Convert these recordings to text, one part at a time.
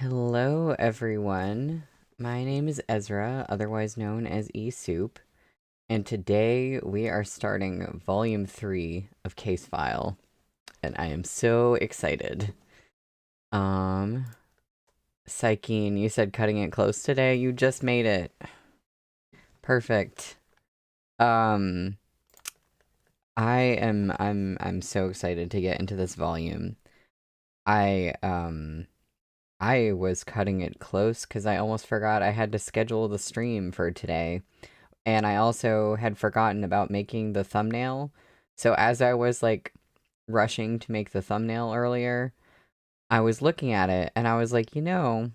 Hello, everyone. My name is Ezra, otherwise known as E-Soup, and today we are starting Volume 3 of Case File, and I am so excited. Um, Psychine, you said cutting it close today. You just made it. Perfect. Um, I'm so excited to get into this volume. I, um, I was cutting it close because I almost forgot I had to schedule the stream for today. And I also had forgotten about making the thumbnail. So as I was like rushing to make the thumbnail earlier, I was looking at it and I was like, on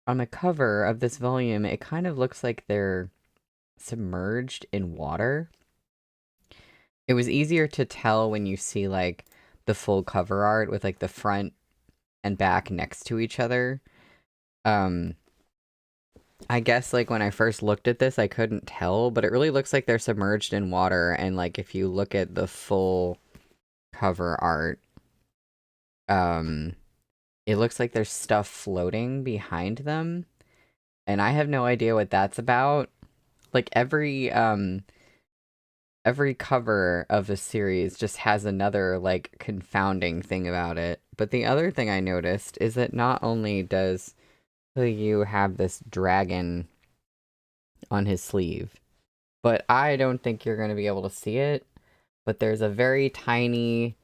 the cover of this volume, it kind of looks like they're submerged in water. It was easier to tell when you see like the full cover art with like the front and back next to each other. Um, I guess like when I first looked at this, I couldn't tell, but it really looks like they're submerged in water. And like if you look at the full cover art, um, it looks like there's stuff floating behind them, and I have no idea what that's about. Like every cover of the series just has another like confounding thing about it. But the other thing I noticed is that not only does you have this dragon on his sleeve, but I don't think you're going to be able to see it. But there's a very tiny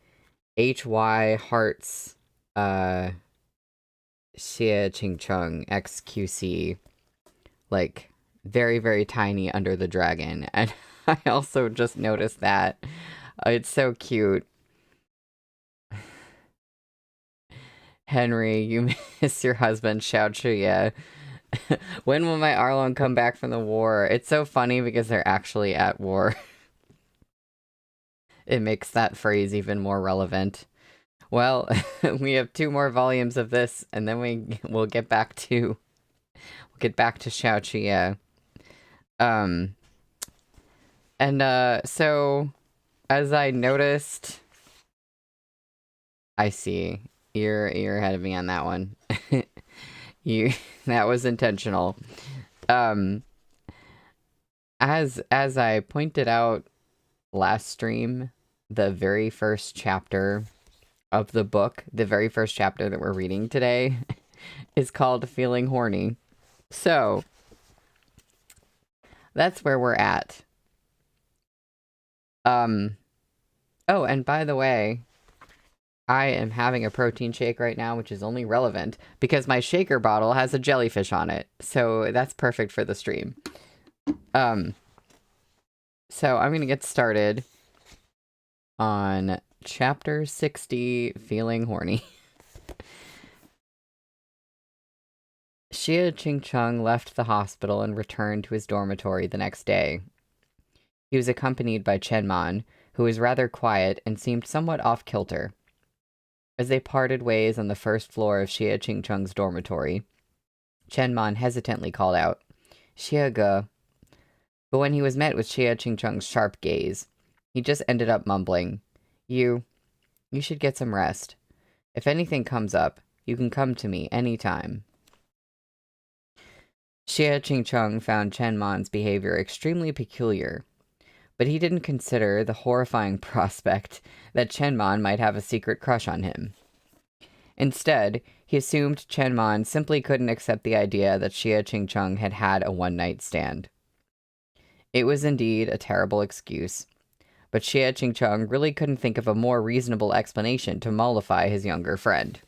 HY Hearts Xie Ching Chung XQC, like very, very tiny under the dragon. And I also just noticed that. It's so cute. Henry, you miss your husband, Xiao Chuya. When will my Arlong come back from the war? It's so funny because they're actually at war. It makes that phrase even more relevant. Well, we have 2 more volumes of this, and then we'll get back to Xiao Chuya. Um, so as I noticed, I see you're ahead of me on that one. That was intentional. Um, as I pointed out last stream, the very first chapter of the book, the very first chapter that we're reading today, is called Feeling Horny. So that's where we're at. Oh, and by the way, I am having a protein shake right now, which is only relevant because my shaker bottle has a jellyfish on it. So that's perfect for the stream. So I'm going to get started on chapter 60, Feeling Horny. Xie Qingcheng left the hospital and returned to his dormitory the next day. He was accompanied by Chenman, who was rather quiet and seemed somewhat off-kilter. As they parted ways on the first floor of Xie Qingcheng's dormitory, Chenman hesitantly called out, "Xie Ge." But when he was met with Xie Qingcheng's sharp gaze, he just ended up mumbling, You should get some rest. If anything comes up, you can come to me any time." Xie Qingcheng found Chenman's behavior extremely peculiar, but he didn't consider the horrifying prospect that Chenman might have a secret crush on him. Instead, he assumed Chenman simply couldn't accept the idea that Xie Qingcheng had had a one-night stand. It was indeed a terrible excuse, but Xie Qingcheng really couldn't think of a more reasonable explanation to mollify his younger friend.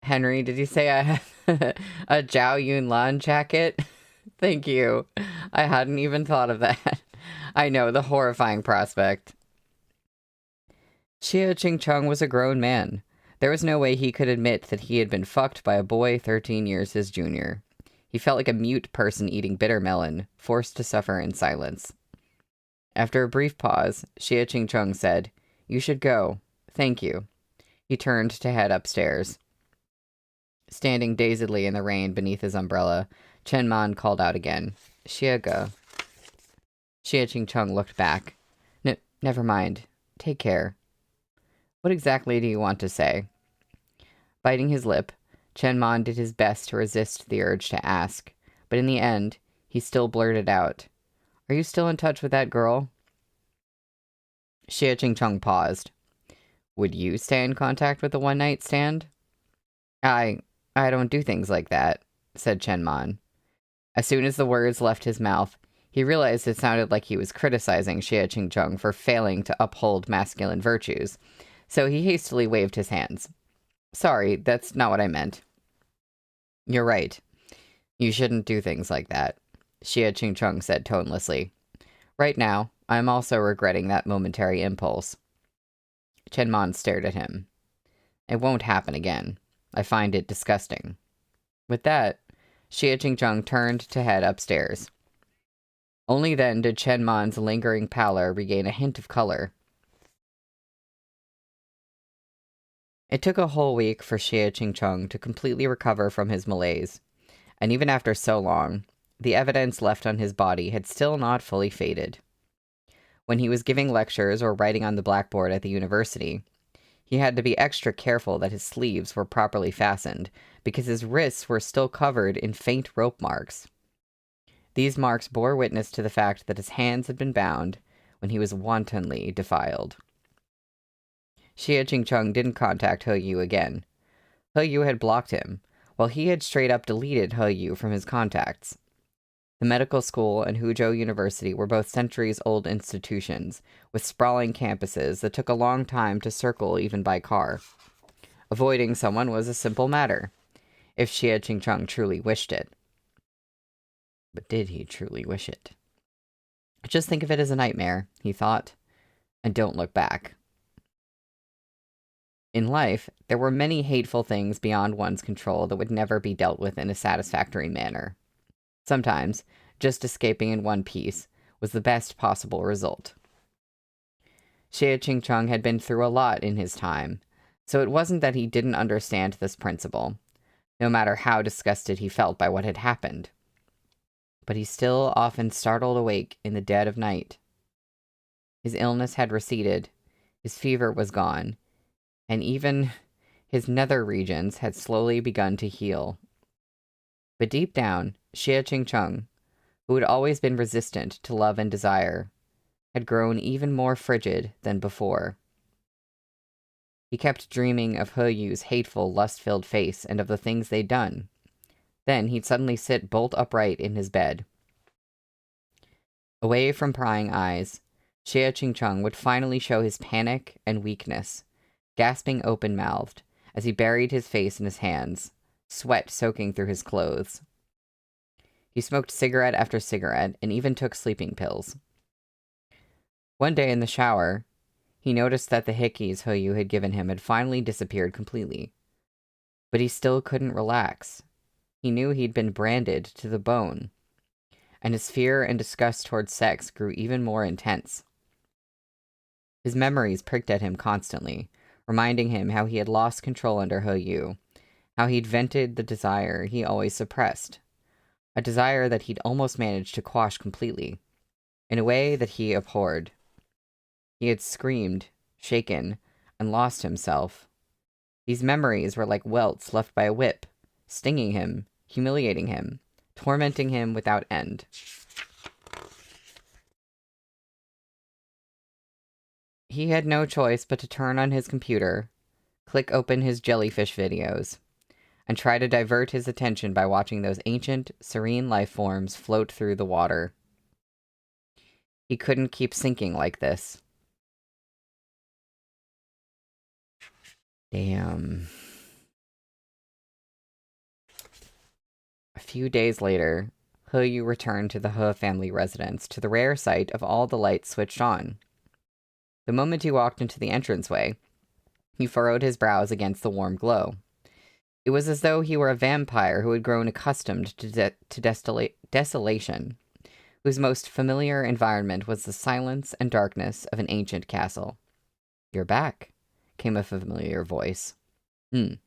Henry, did you say I have a Zhao Yunlan jacket? Thank you. I hadn't even thought of that. I know, the horrifying prospect. Xie Qingcheng was a grown man. There was no way he could admit that he had been fucked by a boy 13 years his junior. He felt like a mute person eating bitter melon, forced to suffer in silence. After a brief pause, Xie Qingcheng said, "You should go. Thank you." He turned to head upstairs. Standing dazedly in the rain beneath his umbrella, Chen Man called out again, "Xie Ge." Xie Qingcheng looked back. Never mind. Take care." What exactly do you want to say? Biting his lip, Chenmon did his best to resist the urge to ask, but in the end, he still blurted out, "Are you still in touch with that girl?" Xie Qingcheng paused. "Would you stay in contact with a one-night stand?" I don't do things like that," said Chenmon. As soon as the words left his mouth, he realized it sounded like he was criticizing Xie Qingcheng for failing to uphold masculine virtues, so he hastily waved his hands. "Sorry, that's not what I meant." "You're right. You shouldn't do things like that," Xie Qingcheng said tonelessly. "Right now, I'm also regretting that momentary impulse." Chenmon stared at him. "It won't happen again. I find it disgusting." With that, Xie Qingcheng turned to head upstairs. Only then did Chenmon's lingering pallor regain a hint of color. It took a whole week for Xie Qingcheng to completely recover from his malaise, and even after so long, the evidence left on his body had still not fully faded. When he was giving lectures or writing on the blackboard at the university, he had to be extra careful that his sleeves were properly fastened, because his wrists were still covered in faint rope marks. These marks bore witness to the fact that his hands had been bound when he was wantonly defiled. Xie Qingcheng didn't contact He Yu again. He Yu had blocked him, while he had straight up deleted He Yu from his contacts. The medical school and Huzhou University were both centuries-old institutions, with sprawling campuses that took a long time to circle even by car. Avoiding someone was a simple matter, if Xie Qingcheng truly wished it. But did he truly wish it? "Just think of it as a nightmare," he thought, "and don't look back." In life, there were many hateful things beyond one's control that would never be dealt with in a satisfactory manner. Sometimes, just escaping in one piece was the best possible result. Xie Qingcheng had been through a lot in his time, so it wasn't that he didn't understand this principle, no matter how disgusted he felt by what had happened. But he still often startled awake in the dead of night. His illness had receded, his fever was gone, and even his nether regions had slowly begun to heal. But deep down, Xie Qingcheng, who had always been resistant to love and desire, had grown even more frigid than before. He kept dreaming of He Yu's hateful, lust-filled face and of the things they'd done. Then he'd suddenly sit bolt upright in his bed. Away from prying eyes, Xie Qingcheng would finally show his panic and weakness, gasping open-mouthed as he buried his face in his hands, sweat soaking through his clothes. He smoked cigarette after cigarette and even took sleeping pills. One day in the shower, he noticed that the hickeys He Yu had given him had finally disappeared completely. But he still couldn't relax. He knew he'd been branded to the bone, and his fear and disgust towards sex grew even more intense. His memories pricked at him constantly, reminding him how he had lost control under He Yu, how he'd vented the desire he always suppressed, a desire that he'd almost managed to quash completely, in a way that he abhorred. He had screamed, shaken, and lost himself. These memories were like welts left by a whip, stinging him, humiliating him, tormenting him without end. He had no choice but to turn on his computer, click open his jellyfish videos, and try to divert his attention by watching those ancient, serene life forms float through the water. He couldn't keep sinking like this. Damn. A few days later, He Yu returned to the He family residence to the rare sight of all the lights switched on. The moment he walked into the entranceway, he furrowed his brows against the warm glow. It was as though he were a vampire who had grown accustomed to desolation, whose most familiar environment was the silence and darkness of an ancient castle. "You're back," came a familiar voice. He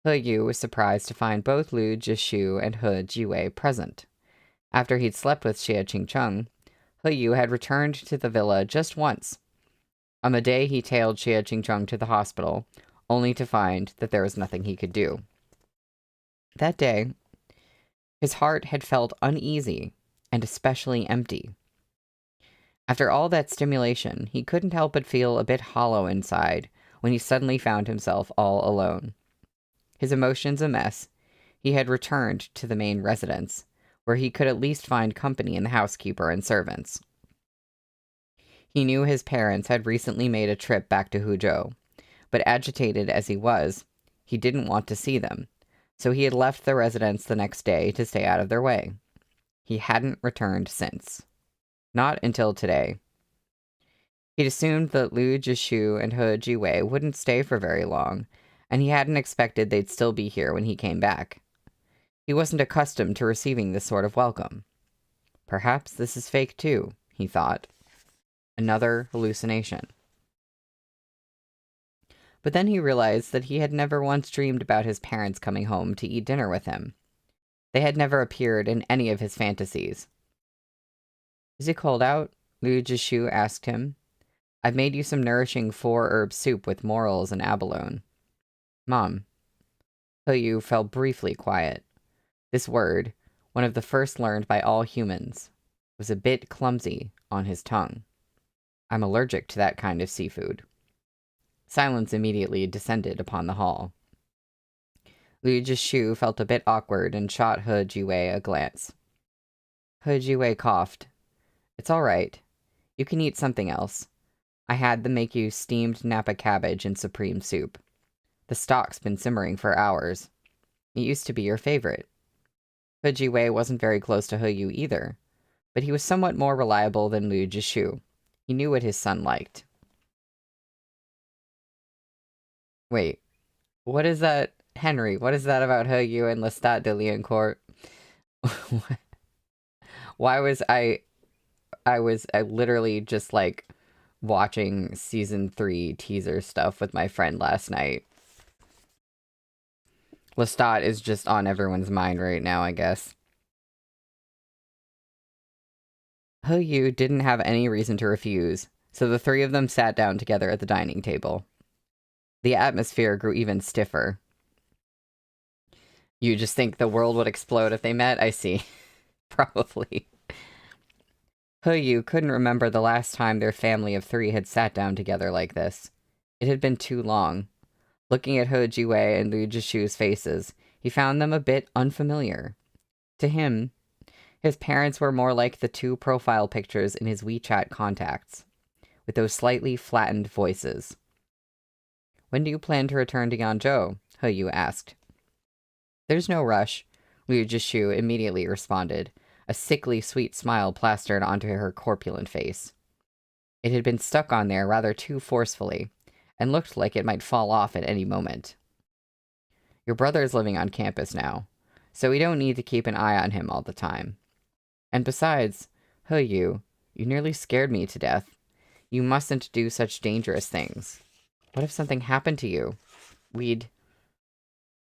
Yu was surprised to find both Lu Jishu and He Jiwei present. After he'd slept with Xie Qingcheng, He Yu had returned to the villa just once, On the day he tailed Xie Qingcheng to the hospital, only to find that there was nothing he could do. That day, his heart had felt uneasy and especially empty. After all that stimulation, he couldn't help but feel a bit hollow inside when he suddenly found himself all alone. His emotions a mess, he had returned to the main residence, where he could at least find company in the housekeeper and servants. He knew his parents had recently made a trip back to Huzhou, but agitated as he was, he didn't want to see them, so he had left the residence the next day to stay out of their way. He hadn't returned since. Not until today. He'd assumed that Liu Jishu and He Jiwei wouldn't stay for very long, and he hadn't expected they'd still be here when he came back. He wasn't accustomed to receiving this sort of welcome. Perhaps this is fake too, he thought. Another hallucination. But then he realized that he had never once dreamed about his parents coming home to eat dinner with him. They had never appeared in any of his fantasies. Is it cold out? Liu Jishu asked him. I've made you some nourishing 4-herb soup with morels and abalone. Mom. Yu fell briefly quiet. This word, one of the first learned by all humans, was a bit clumsy on his tongue. I'm allergic to that kind of seafood. Silence immediately descended upon the hall. Liu Jishu felt a bit awkward and shot He Jiwei a glance. He Jiwei coughed. It's all right. You can eat something else. I had them make you steamed Napa cabbage and supreme soup. The stock's been simmering for hours. It used to be your favorite. He Jiwei wasn't very close to He Yu either, but he was somewhat more reliable than Liu Jishu. He knew what his son liked. Wait, what is that, Henry? What is that about He Yu and Lestat de Liancourt? Why was I literally just like watching season 3 teaser stuff with my friend last night. Lestat is just on everyone's mind right now, I guess. He Yu didn't have any reason to refuse, so the three of them sat down together at the dining table. The atmosphere grew even stiffer. You just think the world would explode if they met? I see. Probably. He Yu couldn't remember the last time their family of 3 had sat down together like this. It had been too long. Looking at He Jiwei and Liu Jishu's faces, he found them a bit unfamiliar. To him, his parents were more like the 2 profile pictures in his WeChat contacts, with those slightly flattened voices. When do you plan to return to Yanzhou? He Yu asked. There's no rush, Liu Jishu immediately responded, a sickly sweet smile plastered onto her corpulent face. It had been stuck on there rather too forcefully, and looked like it might fall off at any moment. Your brother's living on campus now, so we don't need to keep an eye on him all the time. And besides, He Yu, you nearly scared me to death. You mustn't do such dangerous things. What if something happened to you? A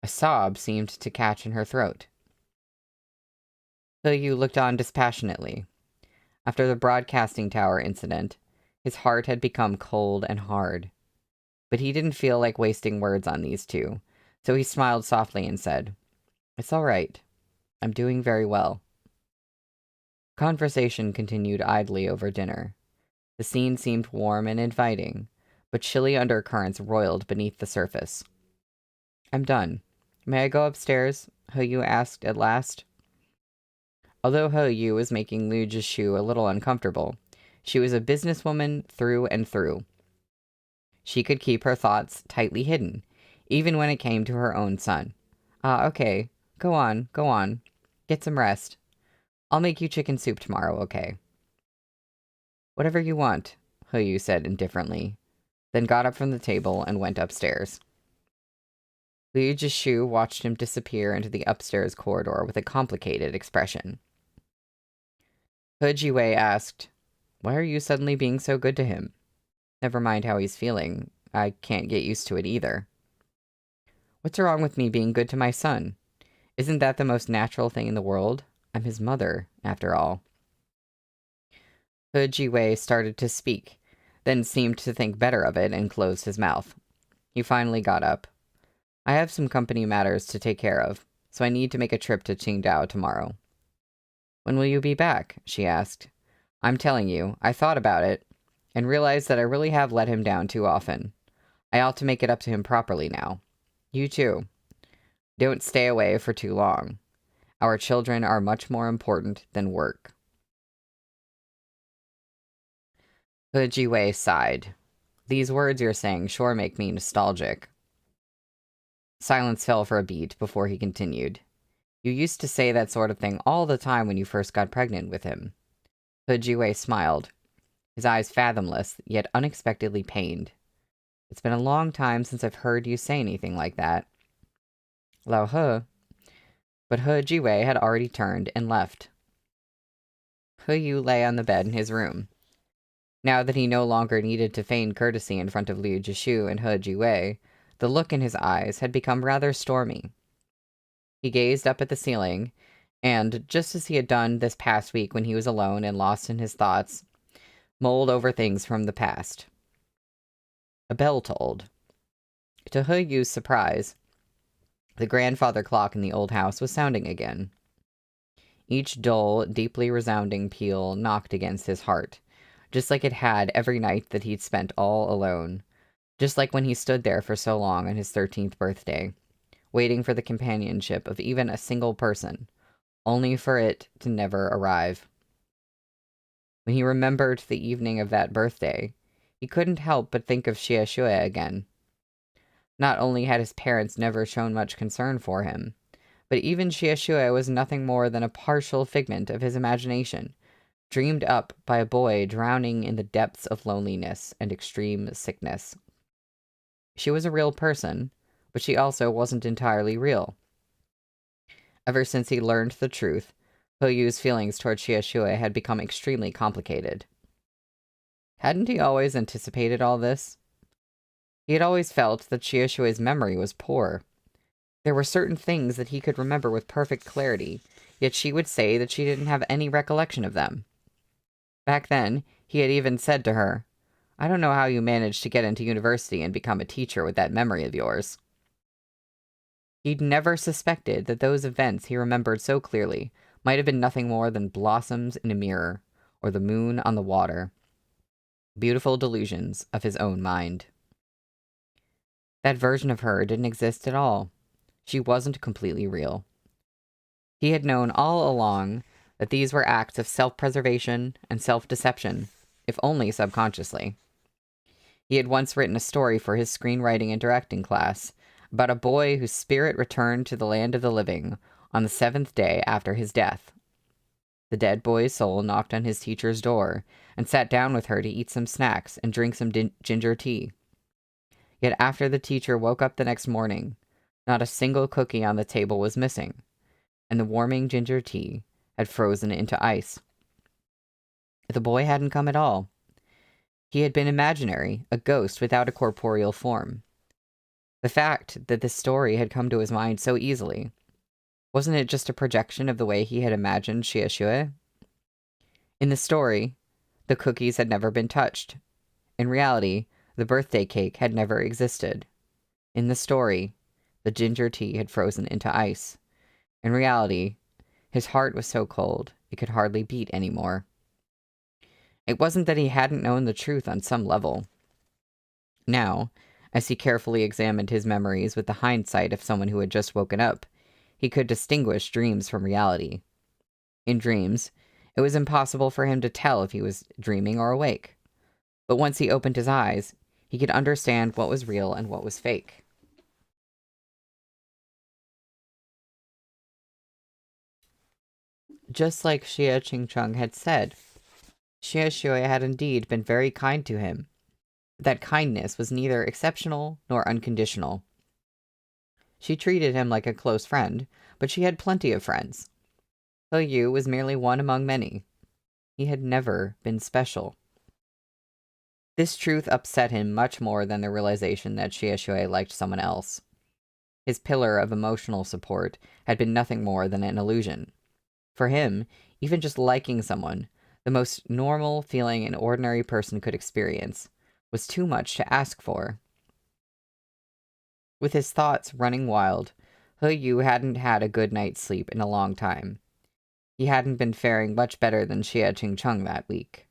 sob seemed to catch in her throat. He Yu looked on dispassionately. After the broadcasting tower incident, his heart had become cold and hard. But he didn't feel like wasting words on these 2, so he smiled softly and said, It's all right. I'm doing very well. Conversation continued idly over dinner. The scene seemed warm and inviting, but chilly undercurrents roiled beneath the surface. I'm done. May I go upstairs? He Yu asked at last. Although He Yu was making Liu Jishu a little uncomfortable, she was a businesswoman through and through. She could keep her thoughts tightly hidden, even when it came to her own son. Okay. Go on. Get some rest. I'll make you chicken soup tomorrow, okay? Whatever you want, He Yu said indifferently, then got up from the table and went upstairs. Liu Jishu watched him disappear into the upstairs corridor with a complicated expression. He Jiwei asked, Why are you suddenly being so good to him? Never mind how he's feeling. I can't get used to it either. What's wrong with me being good to my son? Isn't that the most natural thing in the world? I'm his mother, after all. He Jiwei started to speak, then seemed to think better of it and closed his mouth. He finally got up. I have some company matters to take care of, so I need to make a trip to Qingdao tomorrow. When will you be back? She asked. I'm telling you, I thought about it, and realized that I really have let him down too often. I ought to make it up to him properly now. You too. Don't stay away for too long. Our children are much more important than work. He Jiwei sighed. These words you're saying sure make me nostalgic. Silence fell for a beat before he continued. You used to say that sort of thing all the time when you first got pregnant with him. He Jiwei smiled, his eyes fathomless, yet unexpectedly pained. It's been a long time since I've heard you say anything like that. Lao He. But He Jiwei had already turned and left. He Yu lay on the bed in his room. Now that he no longer needed to feign courtesy in front of Liu Jishu and He Jiwei, the look in his eyes had become rather stormy. He gazed up at the ceiling, and, just as he had done this past week when he was alone and lost in his thoughts, mulled over things from the past. A bell tolled. To He Yu's surprise, the grandfather clock in the old house was sounding again. Each dull, deeply resounding peal knocked against his heart, just like it had every night that he'd spent all alone, just like when he stood there for so long on his 13th birthday, waiting for the companionship of even a single person, only for it to never arrive. When he remembered the evening of that birthday, he couldn't help but think of Xie Shui again. Not only had his parents never shown much concern for him, but even Xie Shui was nothing more than a partial figment of his imagination, dreamed up by a boy drowning in the depths of loneliness and extreme sickness. She was a real person, but she also wasn't entirely real. Ever since he learned the truth, He Yu's feelings toward Xie Shui had become extremely complicated. Hadn't he always anticipated all this? He had always felt that Xie Shui's memory was poor. There were certain things that he could remember with perfect clarity, yet she would say that she didn't have any recollection of them. Back then, he had even said to her, I don't know how you managed to get into university and become a teacher with that memory of yours. He'd never suspected that those events he remembered so clearly might have been nothing more than blossoms in a mirror, or the moon on the water. Beautiful delusions of his own mind. That version of her didn't exist at all. She wasn't completely real. He had known all along that these were acts of self-preservation and self-deception, if only subconsciously. He had once written a story for his screenwriting and directing class about a boy whose spirit returned to the land of the living on the 7th day after his death. The dead boy's soul knocked on his teacher's door and sat down with her to eat some snacks and drink some ginger tea. Yet after the teacher woke up the next morning, not a single cookie on the table was missing, and the warming ginger tea had frozen into ice. The boy hadn't come at all. He had been imaginary, a ghost without a corporeal form. The fact that this story had come to his mind so easily, wasn't it just a projection of the way he had imagined Xie Shui? In the story, the cookies had never been touched. In reality, the birthday cake had never existed. In the story, the ginger tea had frozen into ice. In reality, his heart was so cold it could hardly beat anymore. It wasn't that he hadn't known the truth on some level. Now, as he carefully examined his memories with the hindsight of someone who had just woken up, he could distinguish dreams from reality. In dreams, it was impossible for him to tell if he was dreaming or awake. But once he opened his eyes, he could understand what was real and what was fake. Just like Xie Qingcheng had said, Xie Shui had indeed been very kind to him. That kindness was neither exceptional nor unconditional. She treated him like a close friend, but she had plenty of friends. He Yu was merely one among many. He had never been special. This truth upset him much more than the realization that Xie Shui liked someone else. His pillar of emotional support had been nothing more than an illusion. For him, even just liking someone, the most normal feeling an ordinary person could experience, was too much to ask for. With his thoughts running wild, He Yu hadn't had a good night's sleep in a long time. He hadn't been faring much better than Xie Qingcheng that week.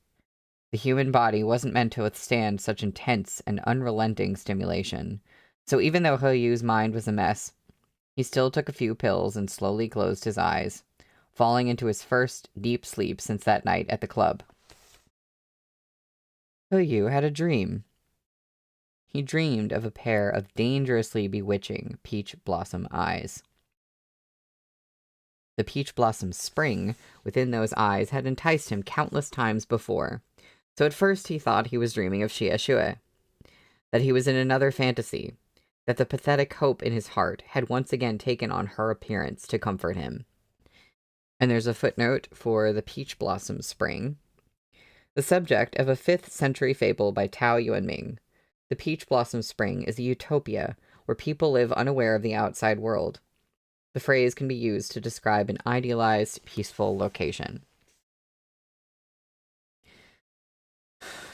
The human body wasn't meant to withstand such intense and unrelenting stimulation, so even though He Yu's mind was a mess, he still took a few pills and slowly closed his eyes, falling into his first deep sleep since that night at the club. He Yu had a dream. He dreamed of a pair of dangerously bewitching peach blossom eyes. The peach blossom spring within those eyes had enticed him countless times before, so at first he thought he was dreaming of Xie Xue, that he was in another fantasy, that the pathetic hope in his heart had once again taken on her appearance to comfort him. And there's a footnote for the peach blossom spring. The subject of a 5th century fable by Tao Yuanming, the peach blossom spring is a utopia where people live unaware of the outside world. The phrase can be used to describe an idealized, peaceful location.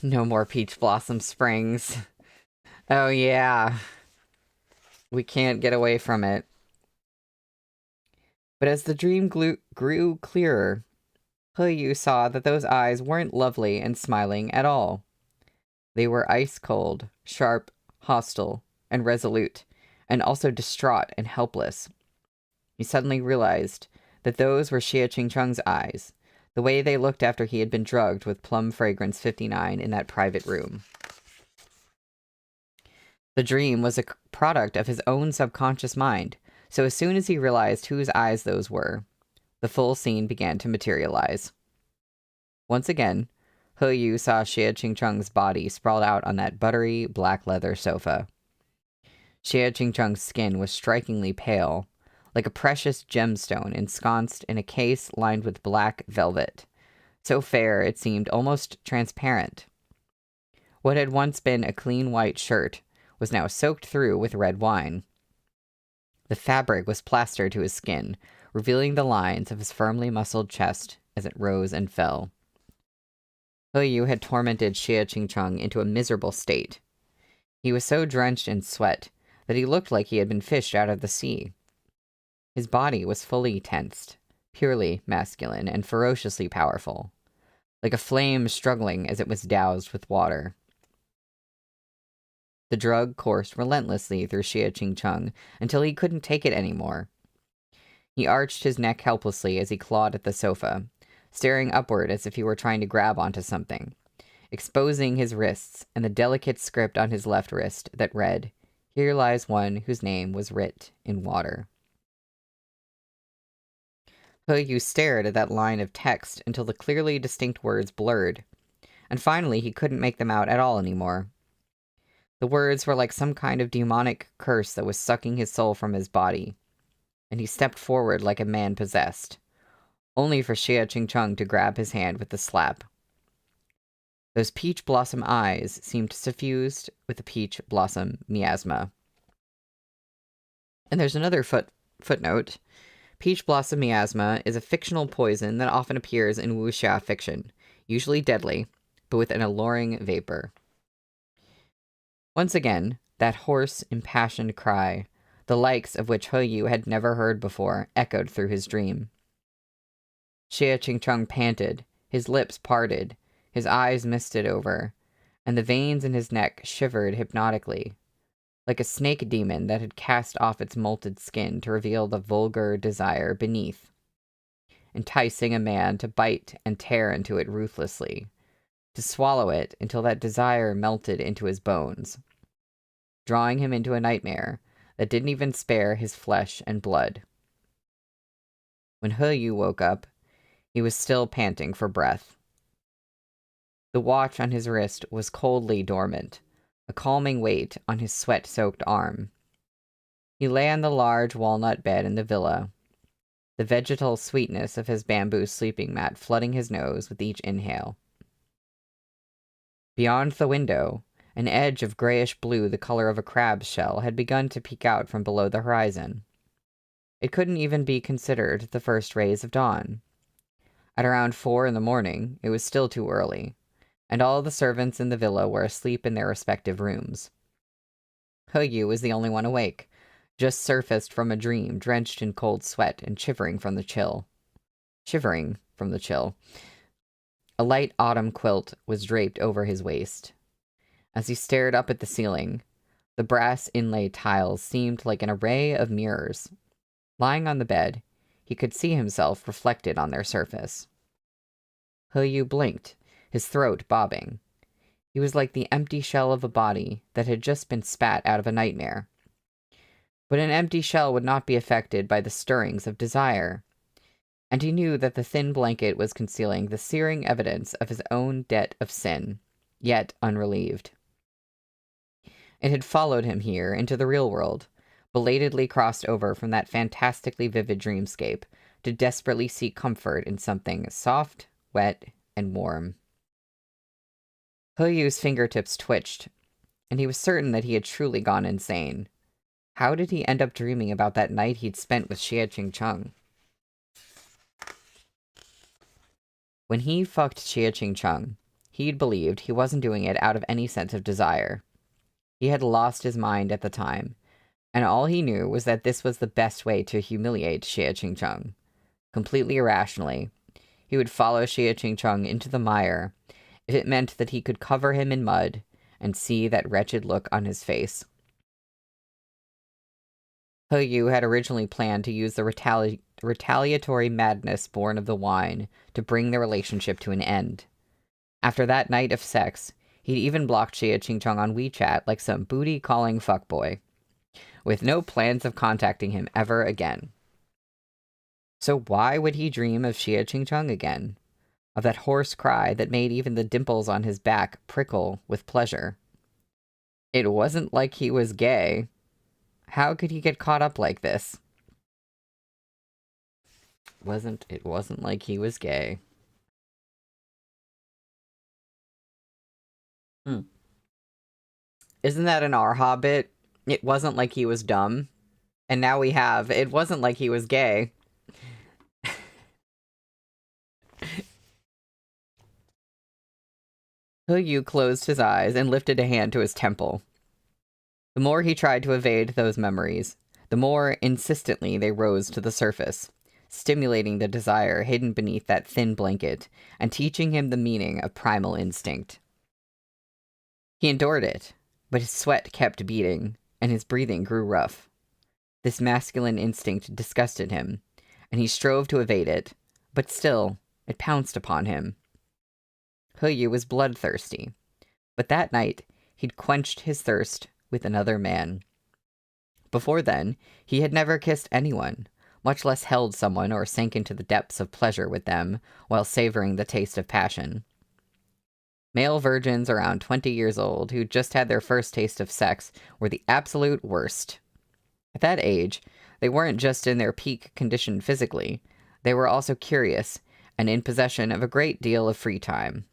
No more peach blossom springs. Oh yeah. We can't get away from it. But as the dream grew clearer, He Yu saw that those eyes weren't lovely and smiling at all. They were ice-cold, sharp, hostile, and resolute, and also distraught and helpless. He suddenly realized that those were Xie Qingcheng's eyes, the way they looked after he had been drugged with Plum Fragrance 59 in that private room. The dream was a product of his own subconscious mind, so as soon as he realized whose eyes those were, the full scene began to materialize. Once again, He Yu saw Xie Qingcheng's body sprawled out on that buttery black leather sofa. Xie Qingcheng's skin was strikingly pale, like a precious gemstone ensconced in a case lined with black velvet, so fair it seemed almost transparent. What had once been a clean white shirt was now soaked through with red wine. The fabric was plastered to his skin, revealing the lines of his firmly muscled chest as it rose and fell. He Yu had tormented Xie Qingcheng into a miserable state. He was so drenched in sweat that he looked like he had been fished out of the sea. His body was fully tensed, purely masculine and ferociously powerful, like a flame struggling as it was doused with water. The drug coursed relentlessly through Xie Qingcheng until he couldn't take it anymore. He arched his neck helplessly as he clawed at the sofa, staring upward as if he were trying to grab onto something, exposing his wrists and the delicate script on his left wrist that read, "Here lies one whose name was writ in water." He Yu stared at that line of text until the clearly distinct words blurred, and finally he couldn't make them out at all anymore. The words were like some kind of demonic curse that was sucking his soul from his body, and he stepped forward like a man possessed, only for Xie Qingcheng to grab his hand with a slap. Those peach blossom eyes seemed suffused with a peach blossom miasma. And there's another footnote. Peach blossom miasma is a fictional poison that often appears in wuxia fiction, usually deadly, but with an alluring vapor. Once again, that hoarse, impassioned cry, the likes of which He Yu had never heard before, echoed through his dream. Xie Qingcheng panted, his lips parted, his eyes misted over, and the veins in his neck shivered hypnotically, like a snake demon that had cast off its molted skin to reveal the vulgar desire beneath, enticing a man to bite and tear into it ruthlessly, to swallow it until that desire melted into his bones, drawing him into a nightmare that didn't even spare his flesh and blood. When He Yu woke up, he was still panting for breath. The watch on his wrist was coldly dormant, a calming weight on his sweat-soaked arm. He lay on the large walnut bed in the villa, the vegetal sweetness of his bamboo sleeping mat flooding his nose with each inhale. Beyond the window, an edge of grayish-blue the color of a crab's shell had begun to peek out from below the horizon. It couldn't even be considered the first rays of dawn. At around 4 in the morning, it was still too early, and all the servants in the villa were asleep in their respective rooms. Yu was the only one awake, just surfaced from a dream, drenched in cold sweat and shivering from the chill. A light autumn quilt was draped over his waist. As he stared up at the ceiling, the brass inlay tiles seemed like an array of mirrors. Lying on the bed, he could see himself reflected on their surface. Yu blinked, his throat bobbing. He was like the empty shell of a body that had just been spat out of a nightmare. But an empty shell would not be affected by the stirrings of desire, and he knew that the thin blanket was concealing the searing evidence of his own debt of sin, yet unrelieved. It had followed him here into the real world, belatedly crossed over from that fantastically vivid dreamscape to desperately seek comfort in something soft, wet, and warm. Yu's fingertips twitched, and he was certain that he had truly gone insane. How did he end up dreaming about that night he'd spent with Xie Qingcheng? When he fucked Xie Qingcheng, he'd believed he wasn't doing it out of any sense of desire. He had lost his mind at the time, and all he knew was that this was the best way to humiliate Xie Qingcheng. Completely irrationally, he would follow Xie Qingcheng into the mire if it meant that he could cover him in mud and see that wretched look on his face. Yu had originally planned to use the retaliatory madness born of the wine to bring the relationship to an end. After that night of sex, he'd even blocked Xie Qingcheng on WeChat like some booty-calling fuckboy, with no plans of contacting him ever again. So why would he dream of Xie Qingcheng again? Of that hoarse cry that made even the dimples on his back prickle with pleasure? It wasn't like he was gay. How could he get caught up like this? It wasn't like he was gay. Isn't that an R Hobbit? It wasn't like he was dumb. And now we have, it wasn't like he was gay. Yu closed his eyes and lifted a hand to his temple. The more he tried to evade those memories, the more insistently they rose to the surface, stimulating the desire hidden beneath that thin blanket and teaching him the meaning of primal instinct. He endured it, but his sweat kept beating, and his breathing grew rough. This masculine instinct disgusted him, and he strove to evade it, but still, it pounced upon him. Yu was bloodthirsty, but that night he'd quenched his thirst with another man. Before then, he had never kissed anyone, much less held someone or sank into the depths of pleasure with them while savoring the taste of passion. Male virgins around 20 years old who just had their first taste of sex were the absolute worst. At that age, they weren't just in their peak condition physically, they were also curious and in possession of a great deal of free time.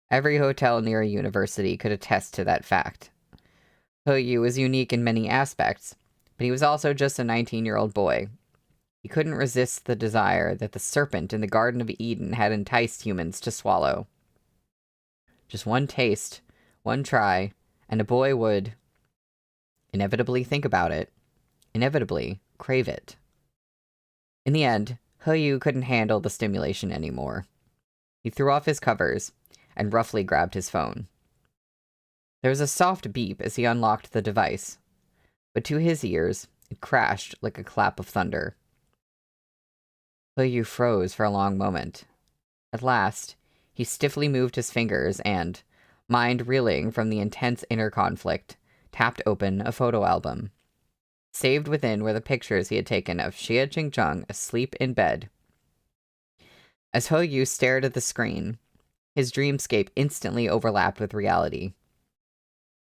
Every hotel near a university could attest to that fact. Yu was unique in many aspects, but he was also just a 19-year-old boy. He couldn't resist the desire that the serpent in the Garden of Eden had enticed humans to swallow. Just one taste, one try, and a boy would inevitably think about it, inevitably crave it. In the end, Yu couldn't handle the stimulation anymore. He threw off his covers and roughly grabbed his phone. There was a soft beep as he unlocked the device, but to his ears, it crashed like a clap of thunder. Yu froze for a long moment. At last, he stiffly moved his fingers and, mind reeling from the intense inner conflict, tapped open a photo album. Saved within were the pictures he had taken of Xie Qingcheng asleep in bed. As Yu stared at the screen, his dreamscape instantly overlapped with reality.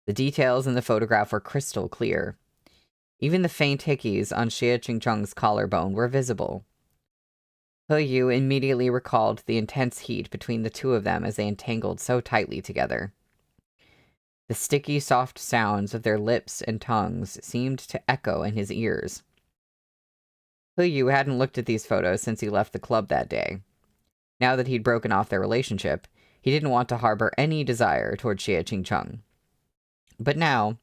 The details in the photograph were crystal clear. Even the faint hickeys on Xie Qingcheng's collarbone were visible. Yu immediately recalled the intense heat between the two of them as they entangled so tightly together. The sticky, soft sounds of their lips and tongues seemed to echo in his ears. Yu hadn't looked at these photos since he left the club that day. Now that he'd broken off their relationship, He didn't want to harbor any desire toward Xie Qingcheng. But now,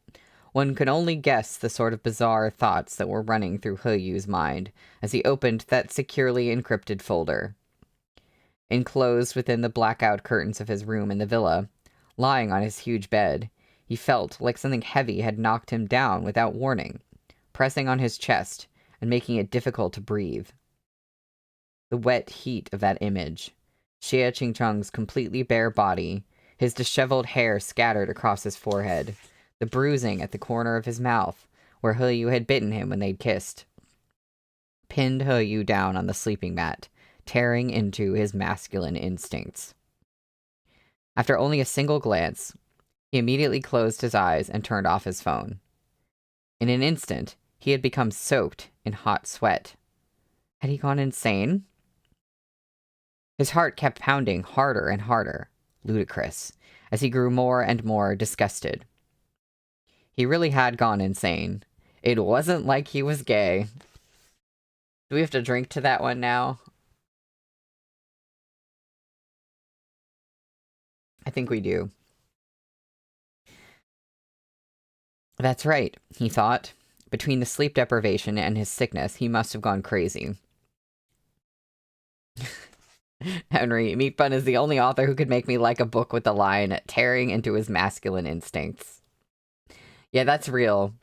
one could only guess the sort of bizarre thoughts that were running through He Yu's mind as he opened that securely encrypted folder. Enclosed within the blackout curtains of his room in the villa, lying on his huge bed, he felt like something heavy had knocked him down without warning, pressing on his chest and making it difficult to breathe. The wet heat of that image, Xie Qingcheng's completely bare body, his disheveled hair scattered across his forehead, the bruising at the corner of his mouth, where He Yu had bitten him when they'd kissed, pinned He Yu down on the sleeping mat, tearing into his masculine instincts. After only a single glance, he immediately closed his eyes and turned off his phone. In an instant, he had become soaked in hot sweat. Had he gone insane? His heart kept pounding harder and harder, ludicrous, as he grew more and more disgusted. He really had gone insane. It wasn't like he was gay. Do we have to drink to that one now? I think we do. That's right, he thought. Between the sleep deprivation and his sickness, he must have gone crazy. Henry, Meat Bun is the only author who could make me like a book with the line, tearing into his masculine instincts. Yeah, that's real.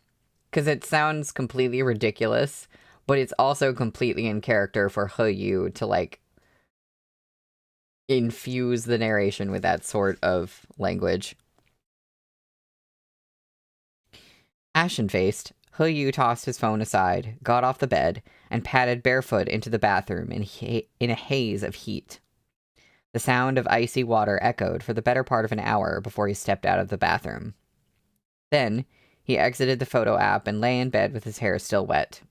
Because it sounds completely ridiculous, but it's also completely in character for He Yu to, like, infuse the narration with that sort of language. Ashen-faced, He Yu tossed his phone aside, got off the bed, and padded barefoot into the bathroom in a haze of heat. The sound of icy water echoed for the better part of an hour before he stepped out of the bathroom. Then, he exited the photo app and lay in bed with his hair still wet.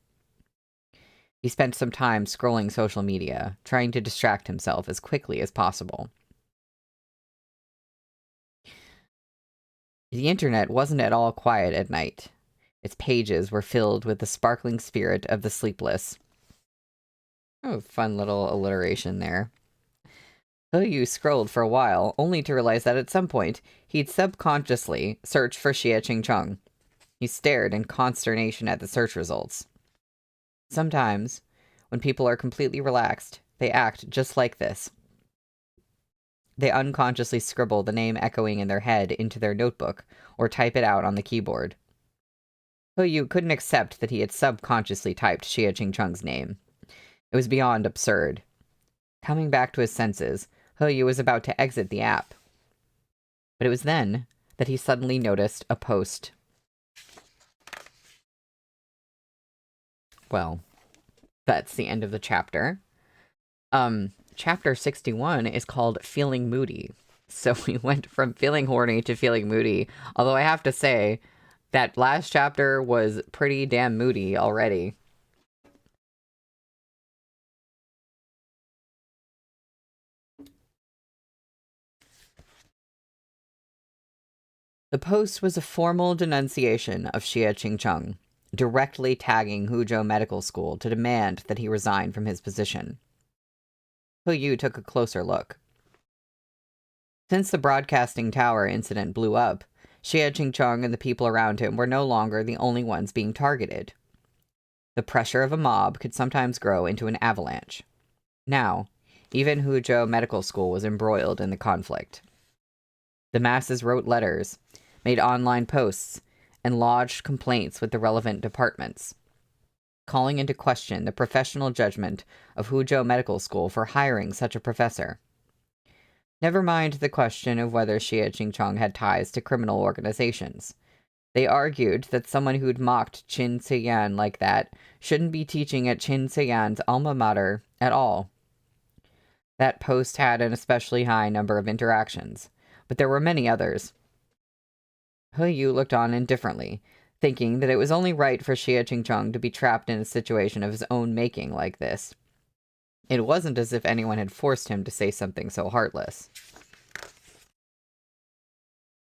He spent some time scrolling social media, trying to distract himself as quickly as possible. The internet wasn't at all quiet at night. Its pages were filled with the sparkling spirit of the sleepless. Oh, fun little alliteration there. He Yu scrolled for a while, only to realize that at some point, he'd subconsciously searched for Xie Qingcheng. He stared in consternation at the search results. Sometimes, when people are completely relaxed, they act just like this. They unconsciously scribble the name echoing in their head into their notebook, or type it out on the keyboard. He Yu couldn't accept that he had subconsciously typed Xie Qingcheng's name. It was beyond absurd. Coming back to his senses, He Yu was about to exit the app. But it was then that he suddenly noticed a post. Well, that's the end of the chapter. Chapter 61 is called Feeling Moody. So we went from feeling horny to feeling moody. Although I have to say, that last chapter was pretty damn moody already. The post was a formal denunciation of Xie Qingcheng, directly tagging Huzhou Medical School to demand that he resign from his position. He Yu took a closer look. Since the broadcasting tower incident blew up, Xie Qingcheng and the people around him were no longer the only ones being targeted. The pressure of a mob could sometimes grow into an avalanche. Now, even Huzhou Medical School was embroiled in the conflict. The masses wrote letters, made online posts, and lodged complaints with the relevant departments, calling into question the professional judgment of Huzhou Medical School for hiring such a professor. Never mind the question of whether Xie Qingcheng had ties to criminal organizations. They argued that someone who'd mocked Qin Ziyan like that shouldn't be teaching at Qin Ziyan's alma mater at all. That post had an especially high number of interactions, but there were many others. He Yu looked on indifferently, thinking that it was only right for Xie Qingcheng to be trapped in a situation of his own making like this. It wasn't as if anyone had forced him to say something so heartless.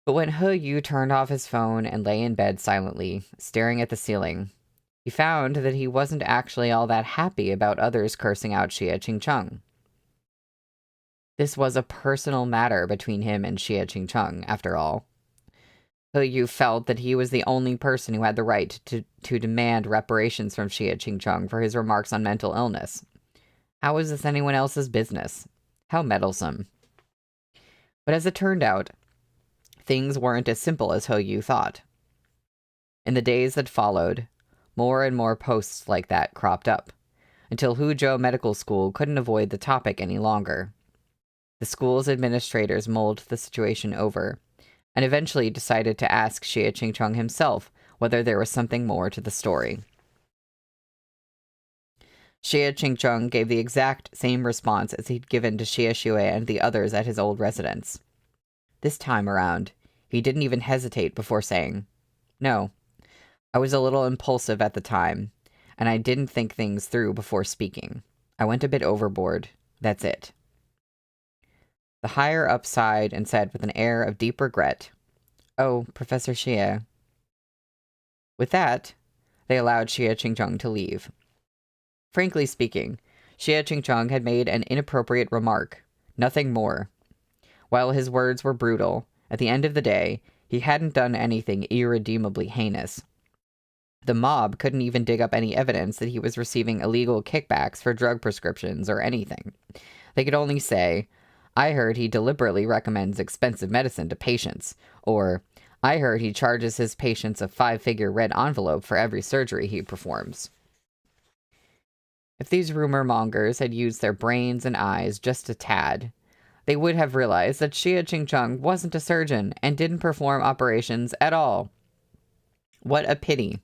But when He Yu turned off his phone and lay in bed silently, staring at the ceiling, he found that he wasn't actually all that happy about others cursing out Xie Qingcheng. This was a personal matter between him and Xie Qingcheng, after all. Yu felt that he was the only person who had the right to demand reparations from Xie Qingcheng for his remarks on mental illness. How was this anyone else's business? How meddlesome. But as it turned out, things weren't as simple as Yu thought. In the days that followed, more and more posts like that cropped up, until Huzhou Medical School couldn't avoid the topic any longer. The school's administrators mulled the situation over, and eventually decided to ask Xie Qingcheng himself whether there was something more to the story. Xie Qingcheng gave the exact same response as he'd given to Xie Xue and the others at his old residence. This time around, he didn't even hesitate before saying, "No, I was a little impulsive at the time, and I didn't think things through before speaking. I went a bit overboard. That's it." The higher-up sighed and said with an air of deep regret, "Oh, Professor Xie." With that, they allowed Xie Qingcheng to leave. Frankly speaking, Xie Qingcheng had made an inappropriate remark, nothing more. While his words were brutal, at the end of the day, he hadn't done anything irredeemably heinous. The mob couldn't even dig up any evidence that he was receiving illegal kickbacks for drug prescriptions or anything. They could only say, "I heard he deliberately recommends expensive medicine to patients," or "I heard he charges his patients a 5-figure red envelope for every surgery he performs." If these rumor mongers had used their brains and eyes just a tad, they would have realized that Xie Qingcheng wasn't a surgeon and didn't perform operations at all. What a pity.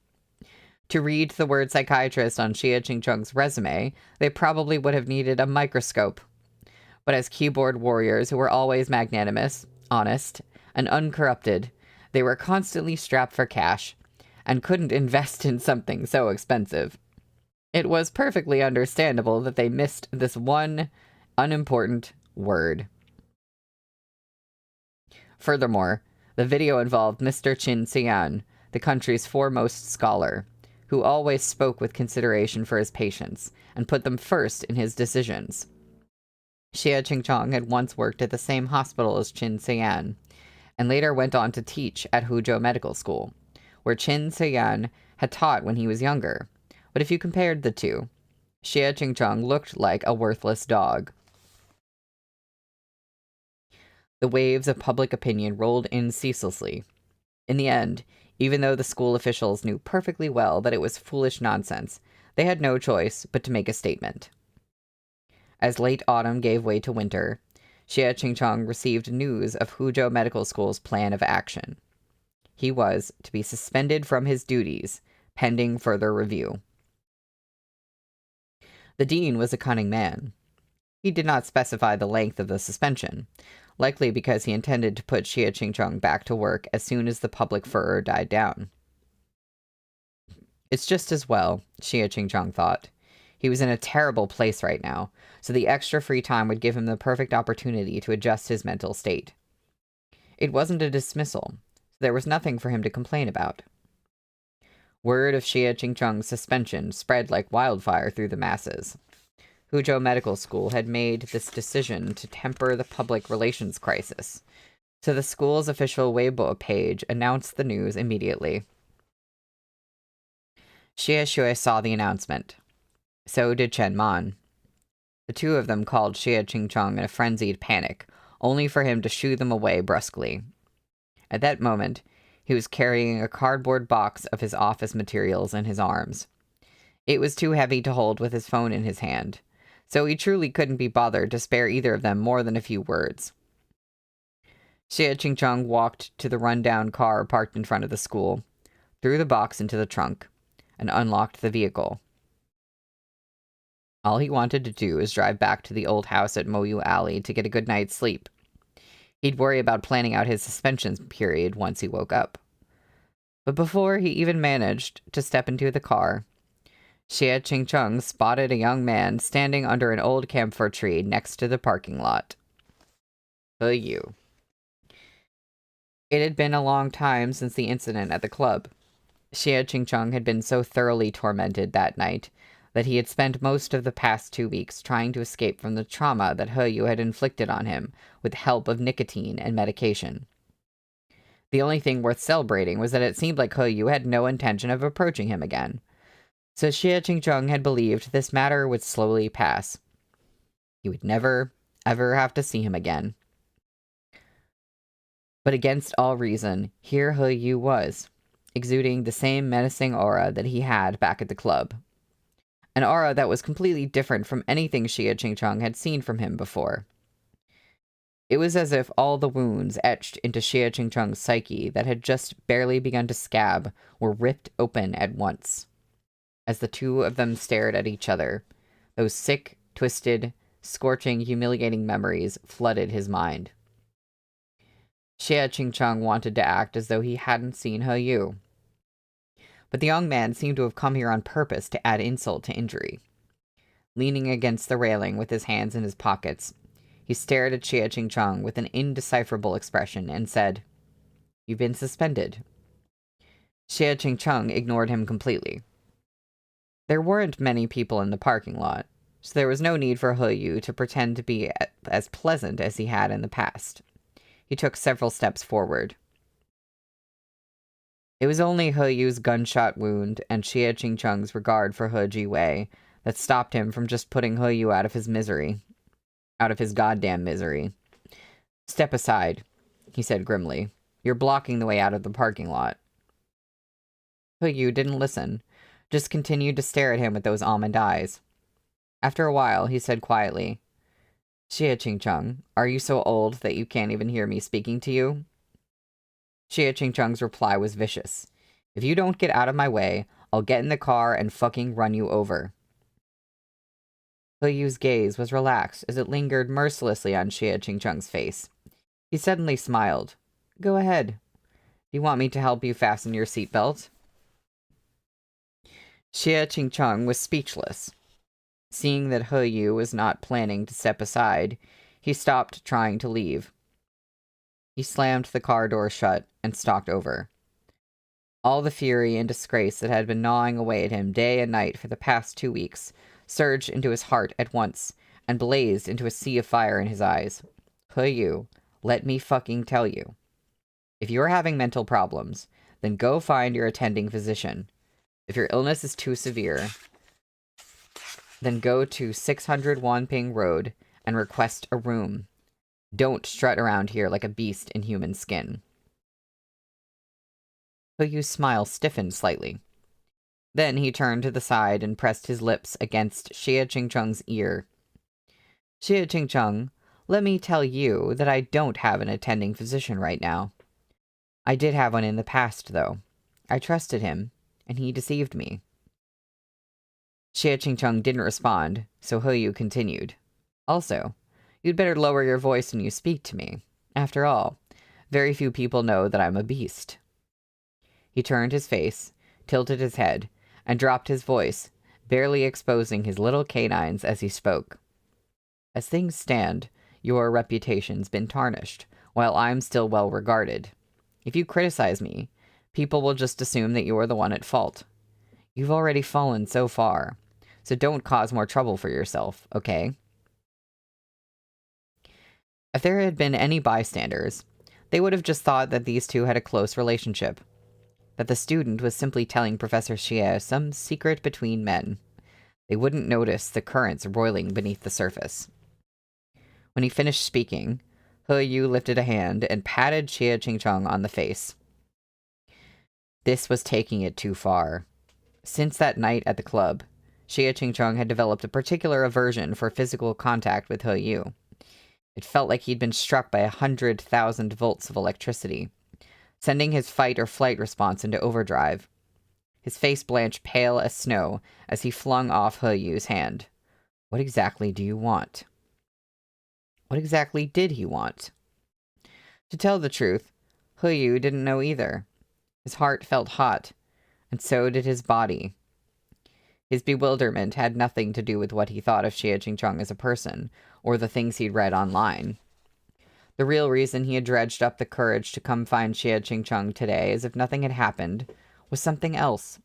To read the word psychiatrist on Xie Qingcheng's resume, they probably would have needed a microscope. But as keyboard warriors who were always magnanimous, honest, and uncorrupted, they were constantly strapped for cash and couldn't invest in something so expensive. It was perfectly understandable that they missed this one unimportant word. Furthermore, the video involved Mr. Qin Xian, the country's foremost scholar, who always spoke with consideration for his patients and put them first in his decisions. Xie Qingcheng had once worked at the same hospital as Qin Xian, and later went on to teach at Huzhou Medical School, where Qin Xian had taught when he was younger. But if you compared the two, Xie Qingcheng looked like a worthless dog. The waves of public opinion rolled in ceaselessly. In the end, even though the school officials knew perfectly well that it was foolish nonsense, they had no choice but to make a statement. As late autumn gave way to winter, Xie Qingcheng received news of Huzhou Medical School's plan of action. He was to be suspended from his duties, pending further review. The dean was a cunning man. He did not specify the length of the suspension, likely because he intended to put Xie Qingcheng back to work as soon as the public furor died down. It's just as well, Xie Qingcheng thought. He was in a terrible place right now, so the extra free time would give him the perfect opportunity to adjust his mental state. It wasn't a dismissal, so there was nothing for him to complain about. Word of Xie Qingcheng's suspension spread like wildfire through the masses. Huzhou Medical School had made this decision to temper the public relations crisis, so the school's official Weibo page announced the news immediately. Xie Xue saw the announcement. So did Chen Man. The two of them called Xie Qingcheng in a frenzied panic, only for him to shoo them away brusquely. At that moment, he was carrying a cardboard box of his office materials in his arms. It was too heavy to hold with his phone in his hand, so he truly couldn't be bothered to spare either of them more than a few words. Xie Qingcheng walked to the run-down car parked in front of the school, threw the box into the trunk, and unlocked the vehicle. All he wanted to do was drive back to the old house at Moyu Alley to get a good night's sleep. He'd worry about planning out his suspension period once he woke up. But before he even managed to step into the car, Xie Qingcheng spotted a young man standing under an old camphor tree next to the parking lot. You. It had been a long time since the incident at the club. Xie Qingcheng had been so thoroughly tormented that night that he had spent most of the past 2 weeks trying to escape from the trauma that He had inflicted on him with the help of nicotine and medication. The only thing worth celebrating was that it seemed like He had no intention of approaching him again. So Xie Qingcheng had believed this matter would slowly pass. He would never, ever have to see him again. But against all reason, here He was, exuding the same menacing aura that he had back at the club. An aura that was completely different from anything Xie Qingcheng had seen from him before. It was as if all the wounds etched into Xie Qingcheng's psyche that had just barely begun to scab were ripped open at once. As the two of them stared at each other, those sick, twisted, scorching, humiliating memories flooded his mind. Xie Qingcheng wanted to act as though he hadn't seen He. But the young man seemed to have come here on purpose to add insult to injury. Leaning against the railing with his hands in his pockets, he stared at Xie Qingcheng with an indecipherable expression and said, "You've been suspended." Xie Qingcheng ignored him completely. There weren't many people in the parking lot, so there was no need for He to pretend to be as pleasant as he had in the past. He took several steps forward. It was only He's gunshot wound and Xie Qingcheng's regard for He Jiwei that stopped him from just putting He out of his misery. Out of his goddamn misery. "Step aside," he said grimly. "You're blocking the way out of the parking lot." He didn't listen, just continued to stare at him with those almond eyes. After a while, he said quietly, "Xie Qingcheng, are you so old that you can't even hear me speaking to you?" Xie Qingcheng's reply was vicious. "If you don't get out of my way, I'll get in the car and fucking run you over." He's gaze was relaxed as it lingered mercilessly on Xie Qingcheng's face. He suddenly smiled. "Go ahead. Do you want me to help you fasten your seatbelt?" Xie Qingcheng was speechless. Seeing that He was not planning to step aside, he stopped trying to leave. He slammed the car door shut and stalked over. All the fury and disgrace that had been gnawing away at him day and night for the past 2 weeks surged into his heart at once and blazed into a sea of fire in his eyes. "He, let me fucking tell you. If you're having mental problems, then go find your attending physician. If your illness is too severe, then go to 600 Wanping Road and request a room. Don't strut around here like a beast in human skin." Huyu's smile stiffened slightly. Then he turned to the side and pressed his lips against Xie Qingcheng's ear. "Xie Qingcheng, let me tell you that I don't have an attending physician right now. I did have one in the past, though. I trusted him, and he deceived me." Xie Qingcheng didn't respond, so Huyu continued. "Also, you'd better lower your voice when you speak to me. After all, very few people know that I'm a beast." He turned his face, tilted his head, and dropped his voice, barely exposing his little canines as he spoke. "As things stand, your reputation's been tarnished, while I'm still well regarded. If you criticize me, people will just assume that you're the one at fault. You've already fallen so far, so don't cause more trouble for yourself, okay?" If there had been any bystanders, they would have just thought that these two had a close relationship, that the student was simply telling Professor Xie some secret between men. They wouldn't notice the currents roiling beneath the surface. When he finished speaking, Yu lifted a hand and patted Xie Qingcheng on the face. This was taking it too far. Since that night at the club, Xie Qingcheng had developed a particular aversion for physical contact with Yu. It felt like he'd been struck by 100,000 volts of electricity, sending his fight or flight response into overdrive. His face blanched pale as snow as he flung off Yu's hand. What exactly do you want? What exactly did he want? To tell the truth, Yu didn't know either. His heart felt hot, and so did his body. His bewilderment had nothing to do with what he thought of Xie Qingcheng as a person, or the things he'd read online. The real reason he had dredged up the courage to come find Xie Qingcheng today as if nothing had happened was something else.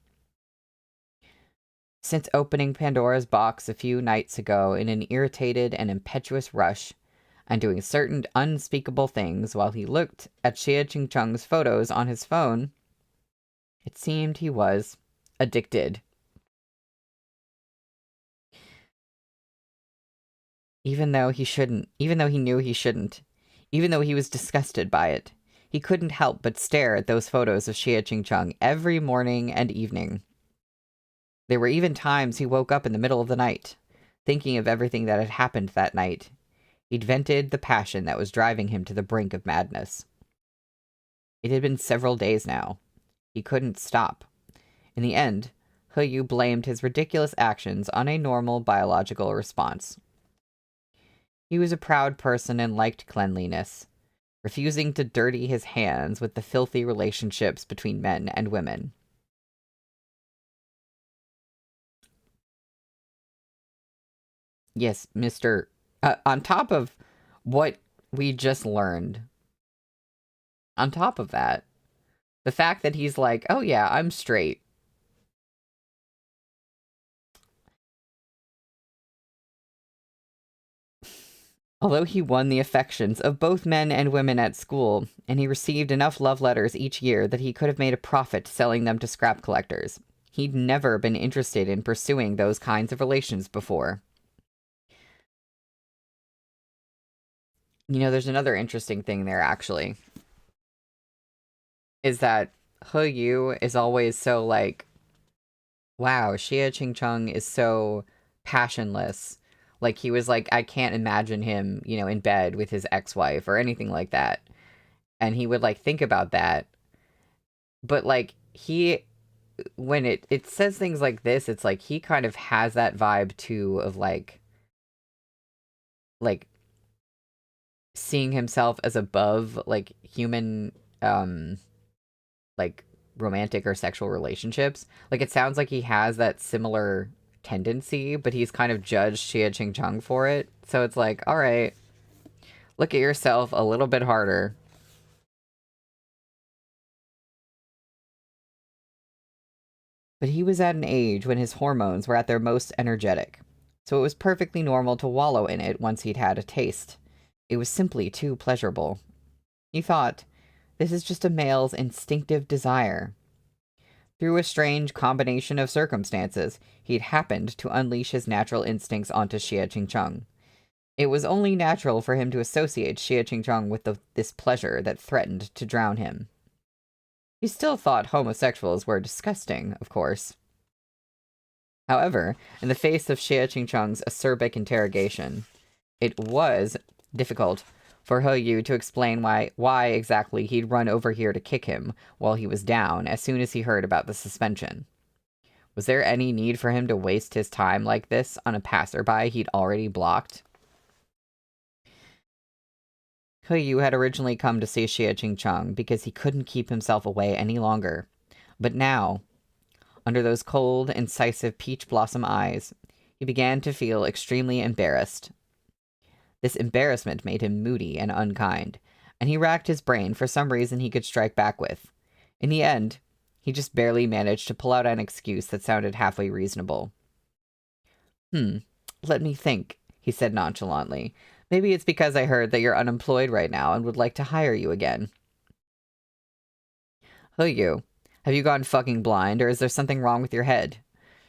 Since opening Pandora's box a few nights ago in an irritated and impetuous rush, and doing certain unspeakable things while he looked at Xie Qingcheng's photos on his phone, it seemed he was addicted. Even though he knew he shouldn't, even though he was disgusted by it, he couldn't help but stare at those photos of Xie Qingcheng every morning and evening. There were even times he woke up in the middle of the night, thinking of everything that had happened that night. He'd vented the passion that was driving him to the brink of madness. It had been several days now. He couldn't stop. In the end, He Yu blamed his ridiculous actions on a normal biological response. He was a proud person and liked cleanliness, refusing to dirty his hands with the filthy relationships between men and women. Yes, Mr. On top of what we just learned, on top of that, the fact that he's like, oh yeah, I'm straight. Although he won the affections of both men and women at school, and he received enough love letters each year that he could have made a profit selling them to scrap collectors, he'd never been interested in pursuing those kinds of relations before. You know, there's another interesting thing there, actually. Is that He Yu is always so like, wow, Xie Qingcheng is so passionless. Like, he was like, I can't imagine him, you know, in bed with his ex-wife or anything like that. And he would, like, think about that. But, like, when it says things like this, it's like he kind of has that vibe, too, of, like, seeing himself as above, like, human, like, romantic or sexual relationships. Like, it sounds like he has that similar tendency, but he's kind of judged Xie Qingcheng for it. So it's like, all right, look at yourself a little bit harder. But he was at an age when his hormones were at their most energetic, so it was perfectly normal to wallow in it once he'd had a taste. It was simply too pleasurable. He thought, this is just a male's instinctive desire. Through a strange combination of circumstances, he'd happened to unleash his natural instincts onto Xie Qingcheng. It was only natural for him to associate Xie Qingcheng with this pleasure that threatened to drown him. He still thought homosexuals were disgusting, of course. However, in the face of Xie Qingcheng's acerbic interrogation, it was difficult for He Yu to explain why exactly he'd run over here to kick him while he was down as soon as he heard about the suspension. Was there any need for him to waste his time like this on a passerby he'd already blocked? He Yu had originally come to see Xie Qingcheng because he couldn't keep himself away any longer. But now, under those cold, incisive peach blossom eyes, he began to feel extremely embarrassed. This embarrassment made him moody and unkind, and he racked his brain for some reason he could strike back with. In the end, he just barely managed to pull out an excuse that sounded halfway reasonable. Let me think, he said nonchalantly. Maybe it's because I heard that you're unemployed right now and would like to hire you again. He Yu, have you gone fucking blind, or is there something wrong with your head?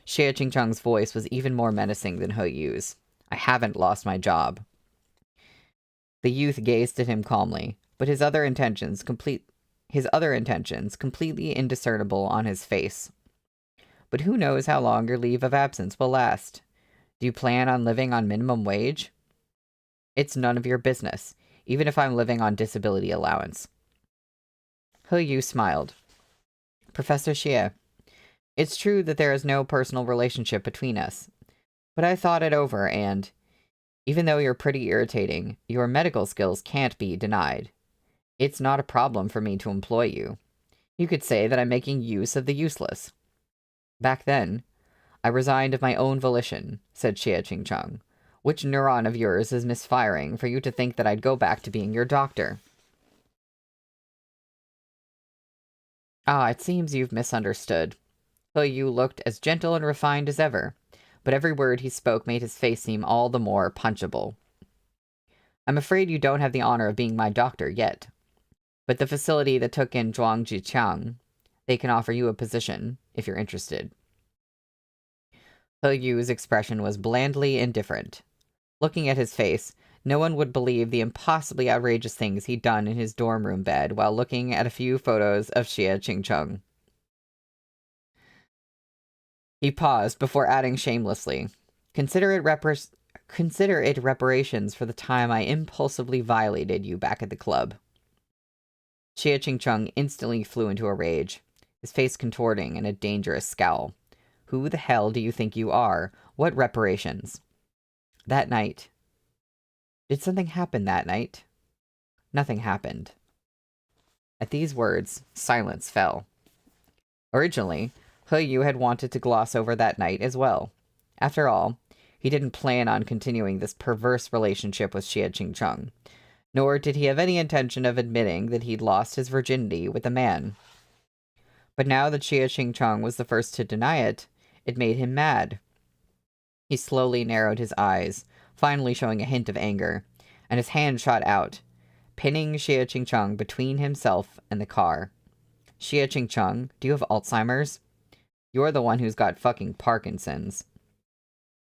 Xie Qingcheng's voice was even more menacing than He Yu's. I haven't lost my job. The youth gazed at him calmly, but his other intentions completely indiscernible on his face. But who knows how long your leave of absence will last? Do you plan on living on minimum wage? It's none of your business, even if I'm living on disability allowance. He Yu smiled. Professor Xie, it's true that there is no personal relationship between us, but I thought it over and, even though you're pretty irritating, your medical skills can't be denied. It's not a problem for me to employ you. You could say that I'm making use of the useless. Back then, I resigned of my own volition, said Xie Qingcheng. Which neuron of yours is misfiring for you to think that I'd go back to being your doctor? Ah, it seems you've misunderstood. Yu looked as gentle and refined as ever, but every word he spoke made his face seem all the more punchable. I'm afraid you don't have the honor of being my doctor yet, but the facility that took in Zhuang Jiqiang, they can offer you a position, if you're interested. Yu's expression was blandly indifferent. Looking at his face, no one would believe the impossibly outrageous things he'd done in his dorm room bed while looking at a few photos of Xie Qingcheng. He paused before adding shamelessly, Consider it reparations for the time I impulsively violated you back at the club. Xie Qingcheng instantly flew into a rage, his face contorting in a dangerous scowl. Who the hell do you think you are? What reparations? That night. Did something happen that night? Nothing happened. At these words, silence fell. Originally, Yu had wanted to gloss over that night as well. After all, he didn't plan on continuing this perverse relationship with Xie Qingcheng, nor did he have any intention of admitting that he'd lost his virginity with a man. But now that Xie Qingcheng was the first to deny it, it made him mad. He slowly narrowed his eyes, finally showing a hint of anger, and his hand shot out, pinning Xie Qingcheng between himself and the car. Xie Qingcheng, do you have Alzheimer's? You're the one who's got fucking Parkinson's.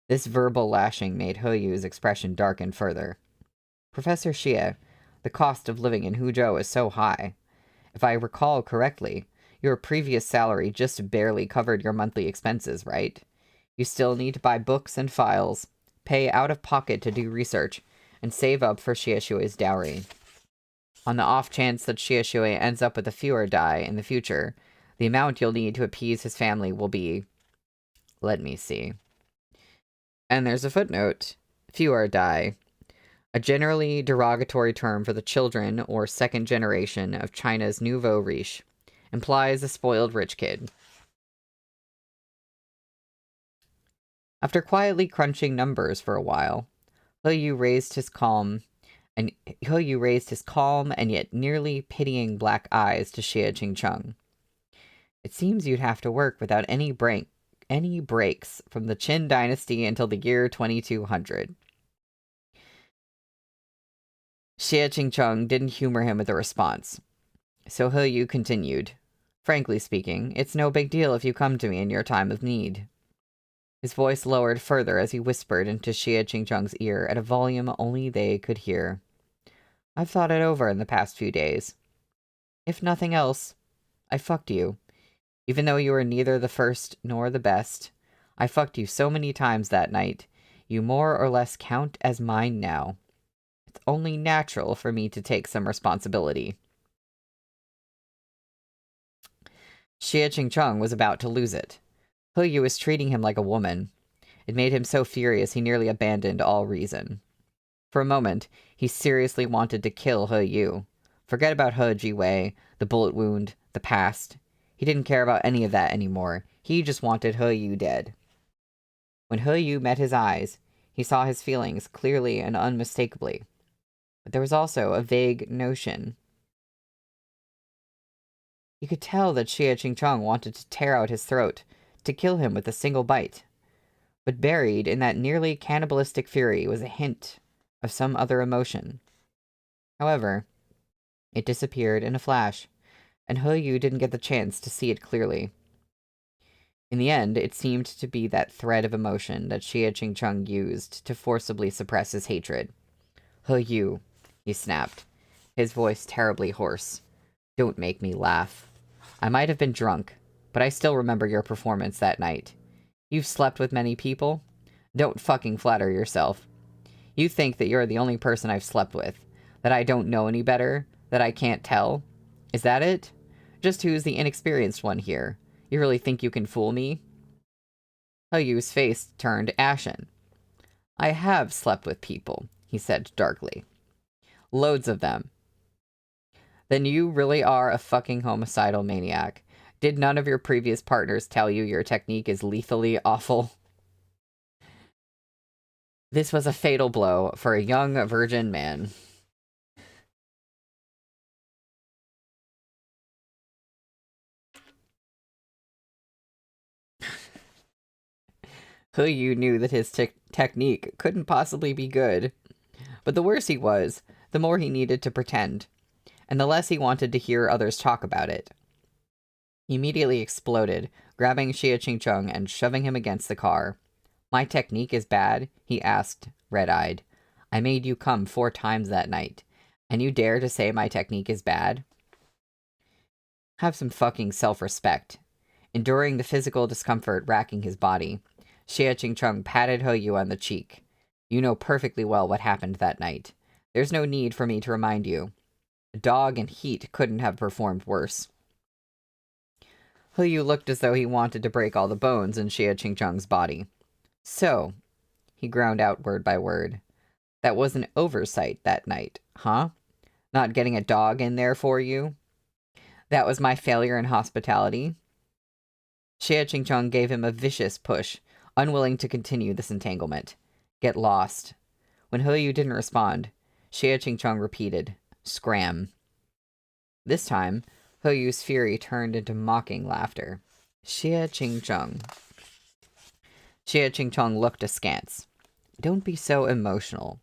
This verbal lashing made Yu's expression darken further. Professor Xie, the cost of living in Huzhou is so high. If I recall correctly, your previous salary just barely covered your monthly expenses, right? You still need to buy books and files, pay out of pocket to do research, and save up for Xie Xue's dowry. On the off chance that Xie Xue ends up with a fewer die in the future, the amount you'll need to appease his family will be... Let me see. And there's a footnote. Fewer die. A generally derogatory term for the children or second generation of China's nouveau riche. Implies a spoiled rich kid. After quietly crunching numbers for a while, Yu raised his calm and yet nearly pitying black eyes to Xie Qingcheng. It seems you'd have to work without any breaks from the Qin dynasty until the year 2200. Xie Qingcheng didn't humor him with a response. So Yu continued, Frankly speaking, it's no big deal if you come to me in your time of need. His voice lowered further as he whispered into Xie Qingcheng's ear at a volume only they could hear. I've thought it over in the past few days. If nothing else, I fucked you. Even though you were neither the first nor the best, I fucked you so many times that night, you more or less count as mine now. It's only natural for me to take some responsibility. Xie Qingcheng was about to lose it. Yu was treating him like a woman. It made him so furious he nearly abandoned all reason. For a moment, he seriously wanted to kill Yu. Forget about He Jiwei, the bullet wound, the past. He didn't care about any of that anymore. He just wanted Yu dead. When Yu met his eyes, he saw his feelings clearly and unmistakably. But there was also a vague notion. You could tell that Xie Qingcheng wanted to tear out his throat, to kill him with a single bite. But buried in that nearly cannibalistic fury was a hint of some other emotion. However, it disappeared in a flash, and Yu didn't get the chance to see it clearly. In the end, it seemed to be that thread of emotion that Xie Qingcheng used to forcibly suppress his hatred. Yu, he snapped, his voice terribly hoarse. Don't make me laugh. I might have been drunk, but I still remember your performance that night. You've slept with many people? Don't fucking flatter yourself. You think that you're the only person I've slept with, that I don't know any better, that I can't tell? Is that it? Just who's the inexperienced one here? You really think you can fool me? Yu's face turned ashen. I have slept with people, he said darkly. Loads of them. Then you really are a fucking homicidal maniac. Did none of your previous partners tell you your technique is lethally awful? This was a fatal blow for a young virgin man. Yu knew that his technique couldn't possibly be good. But the worse he was, the more he needed to pretend, and the less he wanted to hear others talk about it. He immediately exploded, grabbing Xie Qingcheng and shoving him against the car. "My technique is bad?" he asked, red-eyed. "I made you come 4 times that night, and you dare to say my technique is bad? Have some fucking self-respect." Enduring the physical discomfort racking his body, Xie Qingcheng patted Yu on the cheek. "You know perfectly well what happened that night. There's no need for me to remind you. A dog in heat couldn't have performed worse." Yu looked as though he wanted to break all the bones in Xie Qingcheng's body. "So," he ground out word by word, "that was an oversight that night, huh? Not getting a dog in there for you? That was my failure in hospitality?" Xie Qingcheng gave him a vicious push, unwilling to continue this entanglement. "Get lost." When Yu didn't respond, Xie Qingcheng repeated, "Scram." This time, Yu's fury turned into mocking laughter. Xie Qingcheng looked askance. "Don't be so emotional.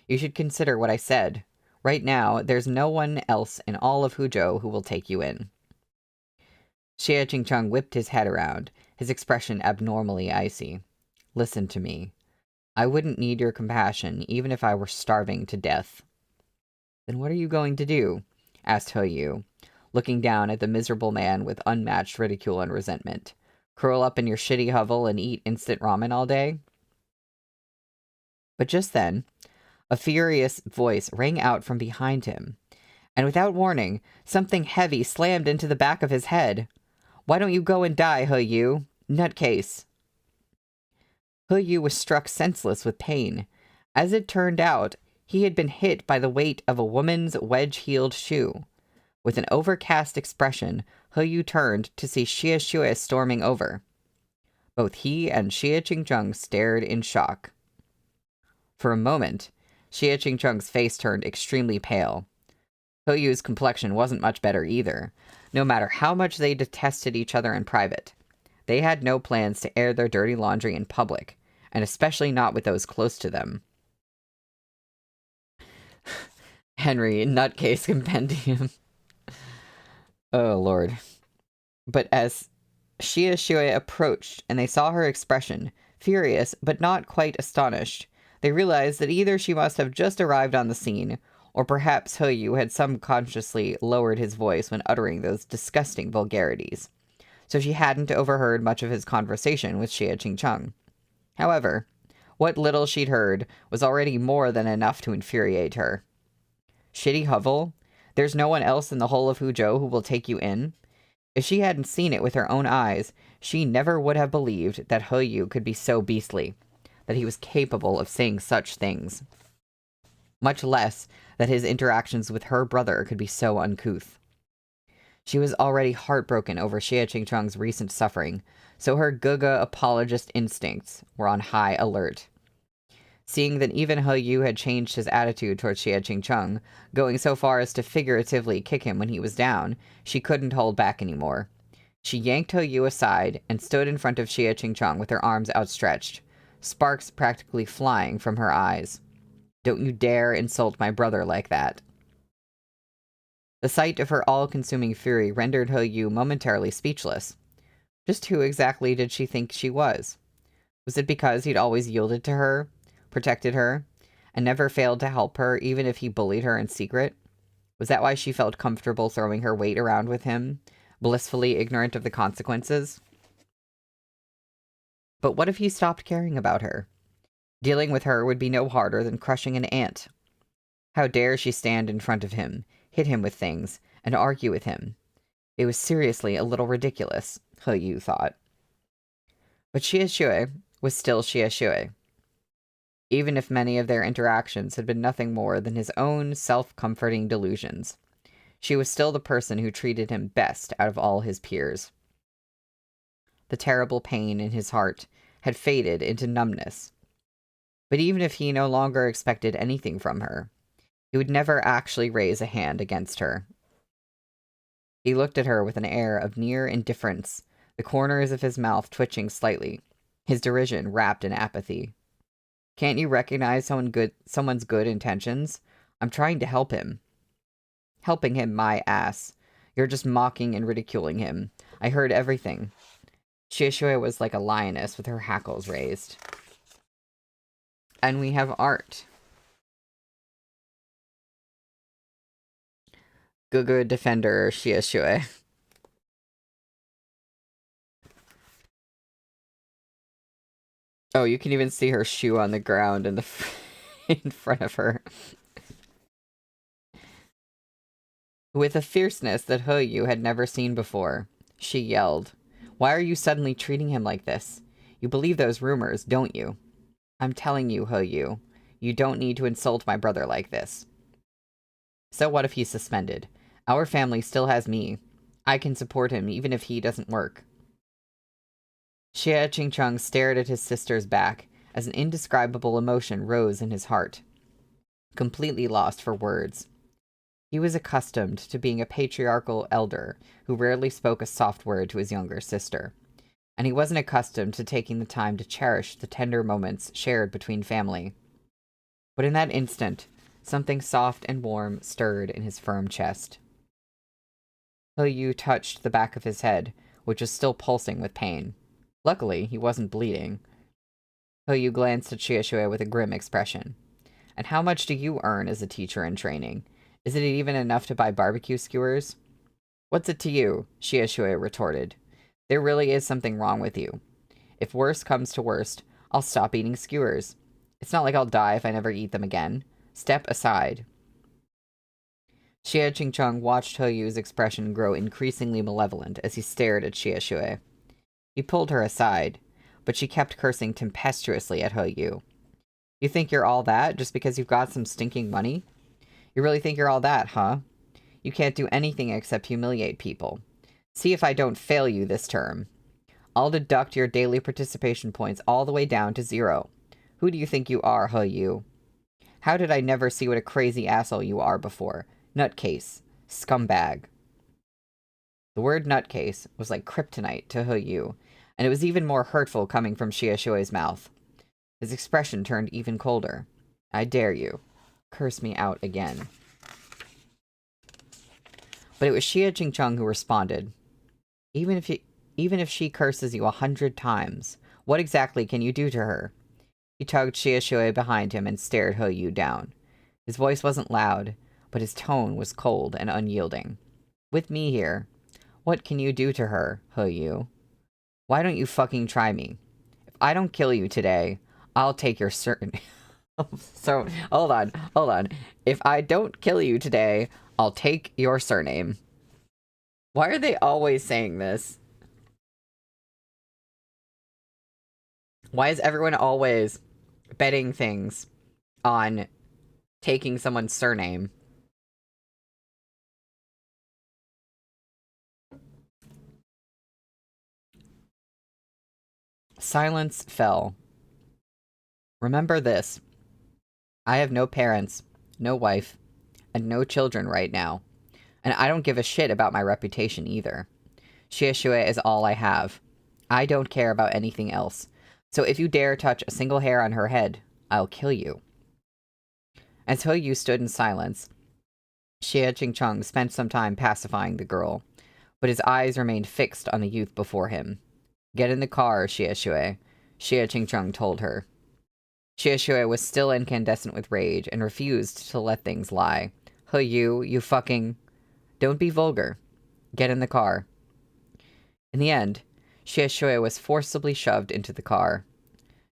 You should consider what I said. Right now, there's no one else in all of Huzhou who will take you in." Xie Qingcheng whipped his head around, his expression abnormally icy. "Listen to me. I wouldn't need your compassion even if I were starving to death." "Then what are you going to do?" asked Yu, looking down at the miserable man with unmatched ridicule and resentment. "Curl up in your shitty hovel and eat instant ramen all day?" But just then, a furious voice rang out from behind him, and without warning, something heavy slammed into the back of his head. "Why don't you go and die, Yu? Nutcase." Yu was struck senseless with pain. As it turned out, he had been hit by the weight of a woman's wedge-heeled shoe. With an overcast expression, Yu turned to see Xie Xue storming over. Both he and Xie Qingcheng stared in shock. For a moment, Xie Qingcheng's face turned extremely pale. Yu's complexion wasn't much better either, no matter how much they detested each other in private. They had no plans to air their dirty laundry in public, and especially not with those close to them. Henry, nutcase compendium. Oh, Lord. But as Xie Xue approached and they saw her expression, furious but not quite astonished, they realized that either she must have just arrived on the scene, or perhaps Yu had subconsciously lowered his voice when uttering those disgusting vulgarities, so she hadn't overheard much of his conversation with Xie Qingcheng. However, what little she'd heard was already more than enough to infuriate her. "Shitty hovel? There's no one else in the whole of Huzhou who will take you in?" If she hadn't seen it with her own eyes, she never would have believed that Yu could be so beastly, that he was capable of saying such things. Much less that his interactions with her brother could be so uncouth. She was already heartbroken over Xie Qingcheng's recent suffering, so her Guga apologist instincts were on high alert. Seeing that even Yu had changed his attitude towards Xie Qingcheng, going so far as to figuratively kick him when he was down, she couldn't hold back anymore. She yanked Yu aside and stood in front of Xie Qingcheng with her arms outstretched, sparks practically flying from her eyes. "Don't you dare insult my brother like that." The sight of her all-consuming fury rendered Yu momentarily speechless. Just who exactly did she think she was? Was it because he'd always yielded to her, protected her, and never failed to help her even if he bullied her in secret? Was that why she felt comfortable throwing her weight around with him, blissfully ignorant of the consequences? But what if he stopped caring about her? Dealing with her would be no harder than crushing an ant. How dare she stand in front of him, hit him with things, and argue with him? It was seriously a little ridiculous, Yu thought. But Xie Xue was still Xie Xue. Even if many of their interactions had been nothing more than his own self-comforting delusions, she was still the person who treated him best out of all his peers. The terrible pain in his heart had faded into numbness. But even if he no longer expected anything from her, he would never actually raise a hand against her. He looked at her with an air of near indifference, the corners of his mouth twitching slightly, his derision wrapped in apathy. Can't you recognize someone's good intentions? I'm trying to help him. Helping him, my ass. You're just mocking and ridiculing him. I heard everything. Shiashue was like a lioness with her hackles raised. And we have art. Good defender, Shiashue. Oh, you can even see her shoe on the ground in front of her. With a fierceness that Hoyu had never seen before, she yelled, "Why are you suddenly treating him like this? You believe those rumors, don't you? I'm telling you, Hoyu, you don't need to insult my brother like this. So what if he's suspended? Our family still has me. I can support him even if he doesn't work." Xie Qingcheng stared at his sister's back as an indescribable emotion rose in his heart, completely lost for words. He was accustomed to being a patriarchal elder who rarely spoke a soft word to his younger sister, and he wasn't accustomed to taking the time to cherish the tender moments shared between family. But in that instant, something soft and warm stirred in his firm chest. Hoyu touched the back of his head, which was still pulsing with pain. Luckily, he wasn't bleeding. Hoyu glanced at Shiashue with a grim expression. "And how much do you earn as a teacher in training? Is it even enough to buy barbecue skewers?" "What's it to you?" Shiashue retorted. "There really is something wrong with you. If worst comes to worst, I'll stop eating skewers. It's not like I'll die if I never eat them again. Step aside." Xie Qingcheng watched Hoyu's expression grow increasingly malevolent as he stared at Shiashue. He pulled her aside, but she kept cursing tempestuously at Hoyu. "You think you're all that just because you've got some stinking money? You really think you're all that, huh? You can't do anything except humiliate people. See if I don't fail you this term. I'll deduct your daily participation points all the way down to 0. Who do you think you are, Hoyu? How did I never see what a crazy asshole you are before? Nutcase. Scumbag." The word nutcase was like kryptonite to Hoyu, and it was even more hurtful coming from Shiashue's mouth. His expression turned even colder. "I dare you. Curse me out again." But it was Xie Qingcheng who responded. Even if she curses you 100 times, what exactly can you do to her?" He tugged Shiashue behind him and stared Hoyu down. His voice wasn't loud, but his tone was cold and unyielding. "With me here, what can you do to her, Hoyu? Why don't you fucking try me? If I don't kill you today, I'll take your So, hold on. If I don't kill you today, I'll take your surname." Why are they always saying this? Why is everyone always betting things on taking someone's surname? Silence fell. "Remember this. I have no parents, no wife, and no children right now. And I don't give a shit about my reputation either. Shiashue is all I have. I don't care about anything else. So if you dare touch a single hair on her head, I'll kill you." As Hoyu stood in silence, Xie Qingcheng spent some time pacifying the girl, but his eyes remained fixed on the youth before him. "Get in the car, Shiashue," Xie Qingcheng told her. Shiashue was still incandescent with rage and refused to let things lie. "Hoyu, you fucking... Don't be vulgar. Get in the car." In the end, Shiashue was forcibly shoved into the car.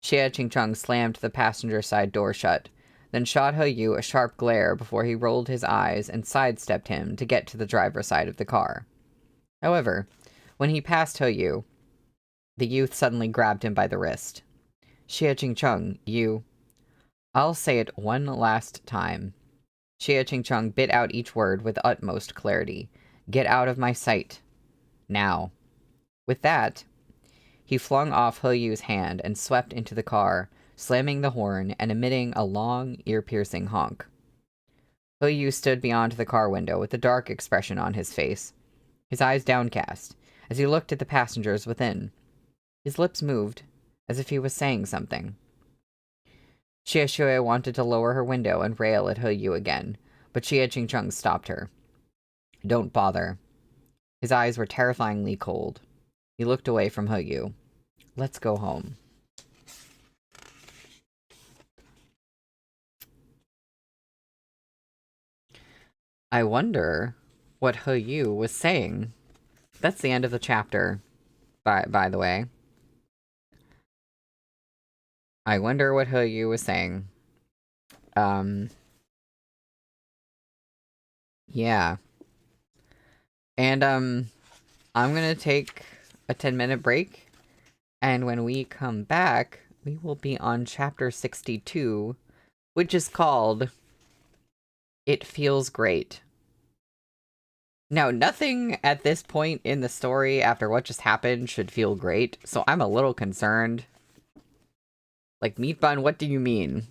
Xie Qingcheng slammed the passenger side door shut, then shot Hoyu a sharp glare before he rolled his eyes and sidestepped him to get to the driver's side of the car. However, when he passed Hoyu, the youth suddenly grabbed him by the wrist. "Xie Qingcheng, you..." "I'll say it one last time." Xie Qingcheng bit out each word with utmost clarity. "Get out of my sight. Now." With that, he flung off Hoyu's hand and swept into the car, slamming the horn and emitting a long, ear-piercing honk. Hoyu stood beyond the car window with a dark expression on his face, his eyes downcast, as he looked at the passengers within. His lips moved, as if he was saying something. Xiaoshui wanted to lower her window and rail at He Yu again, but Xie Qingcheng stopped her. Don't bother. His eyes were terrifyingly cold. He looked away from He Yu. Let's go home. I wonder what He Yu was saying. That's the end of the chapter, by the way. I wonder what He Yu was saying. Yeah. And, I'm gonna take a 10-minute break, and when we come back, we will be on chapter 62, which is called It Feels Great. Now, nothing at this point in the story after what just happened should feel great, so I'm a little concerned. Like, Meat Bun, what do you mean?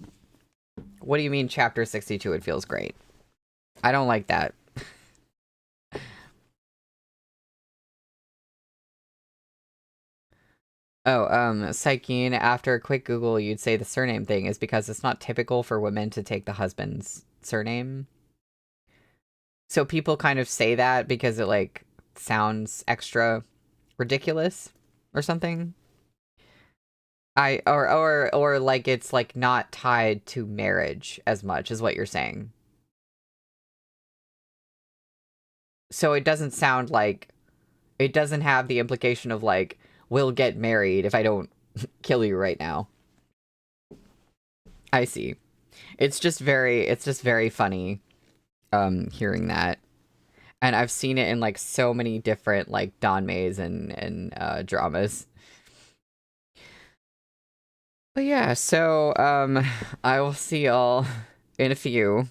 What do you mean chapter 62, it feels great? I don't like that. Oh, Saikin, after a quick Google, you'd say the surname thing is because it's not typical for women to take the husband's surname. So people kind of say that because it, like, sounds extra ridiculous or something. Or like it's, like, not tied to marriage as much is what you're saying. So it doesn't sound like, it doesn't have the implication of, like, we'll get married if I don't kill you right now. I see. It's just very funny, hearing that. And I've seen it in, like, so many different, like, Danmeis and dramas. But yeah, so, I will see y'all in a few.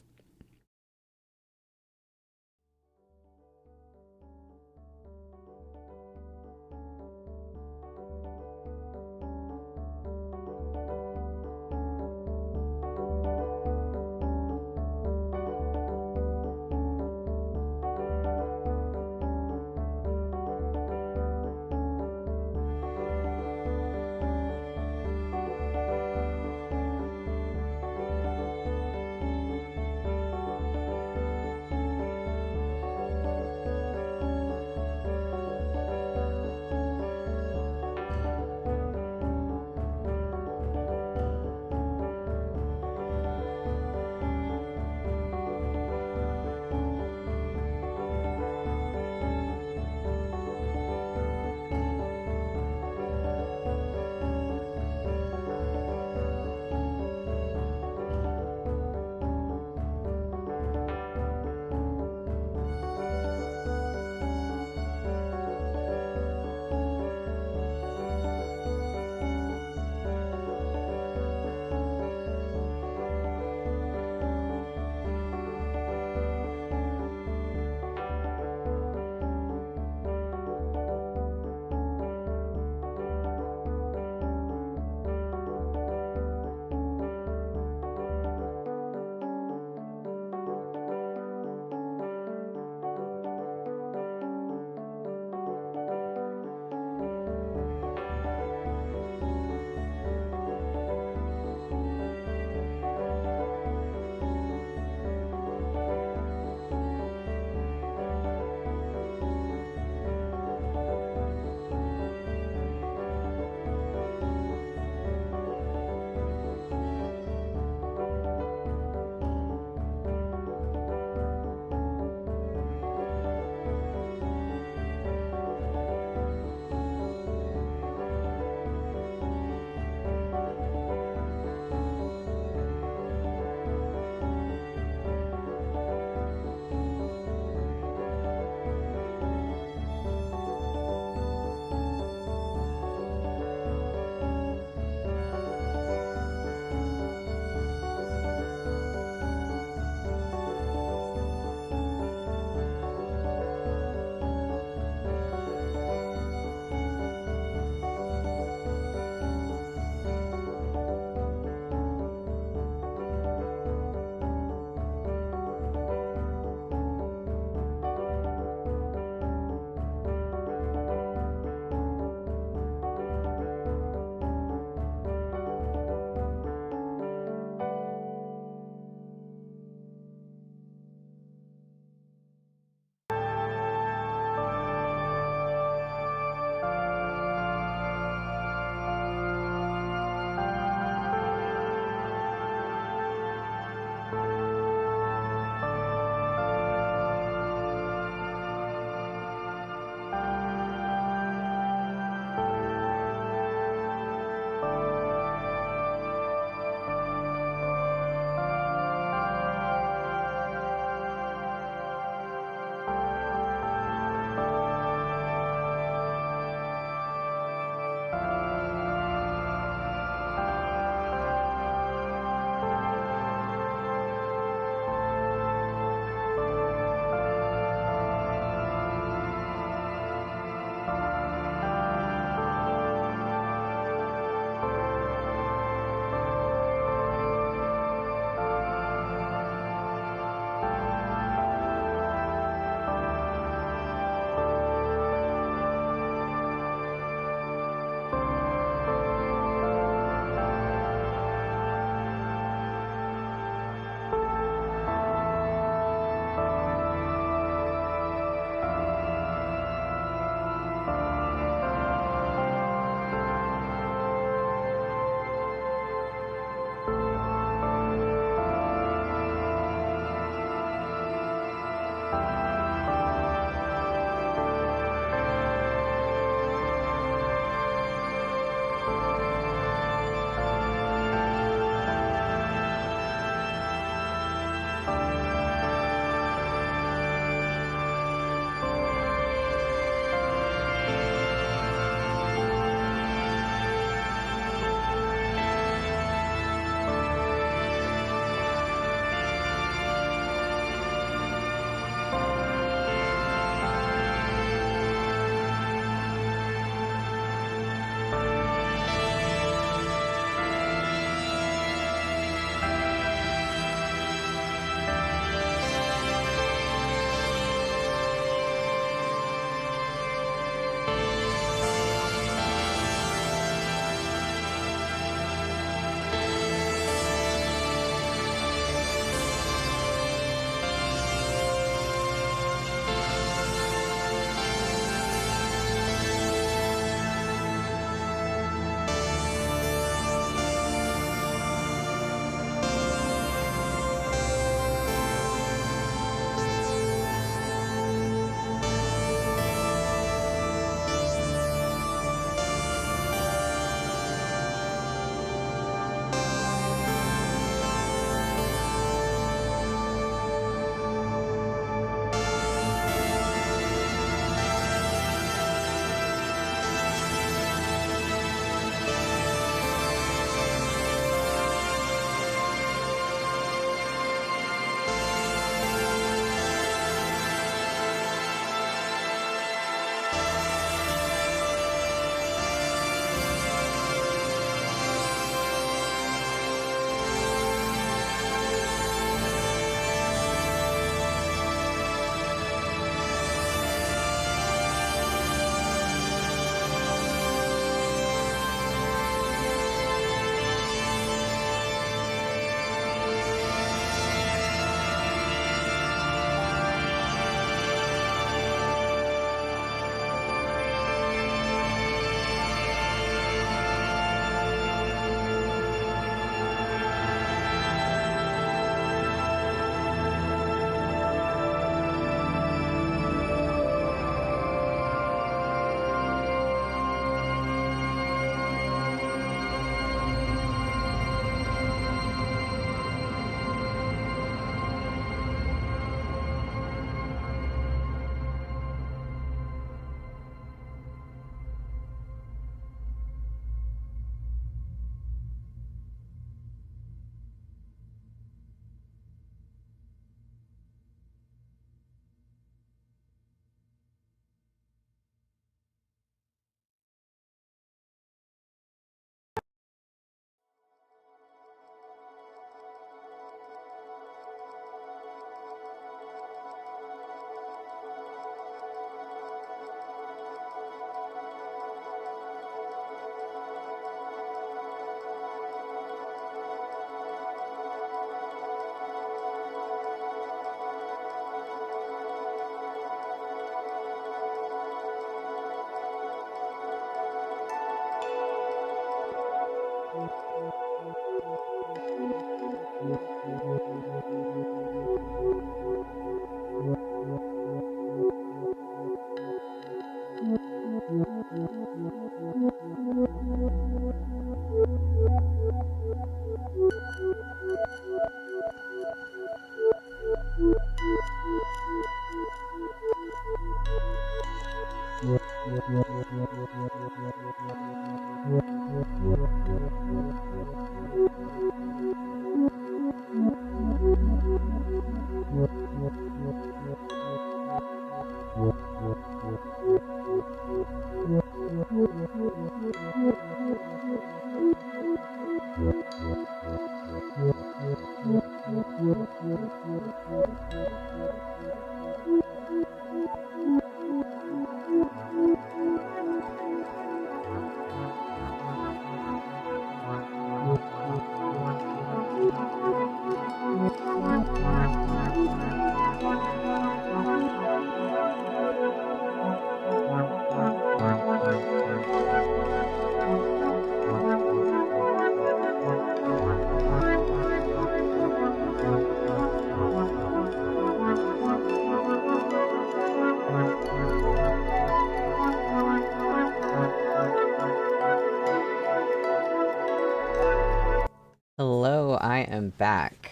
Hello, I am back.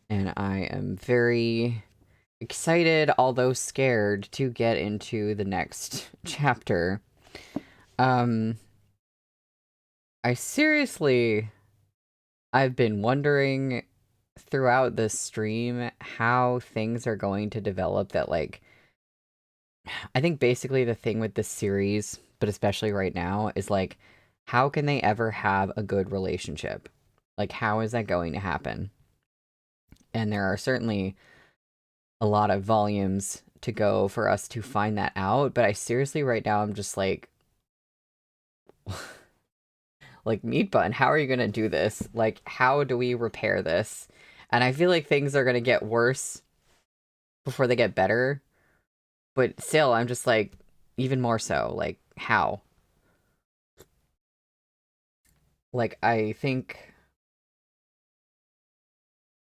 And I am very excited, although scared, to get into the next chapter. I've been wondering throughout this stream how things are going to develop that, like, I think basically the thing with this series, but especially right now, is like, how can they ever have a good relationship? Like, how is that going to happen? And there are certainly a lot of volumes to go for us to find that out, but I seriously, right now, I'm just like, Meat Bun, how are you gonna do this? Like, how do we repair this? And I feel like things are gonna get worse before they get better, but still, I'm just like, even more so, like, how? Like, I think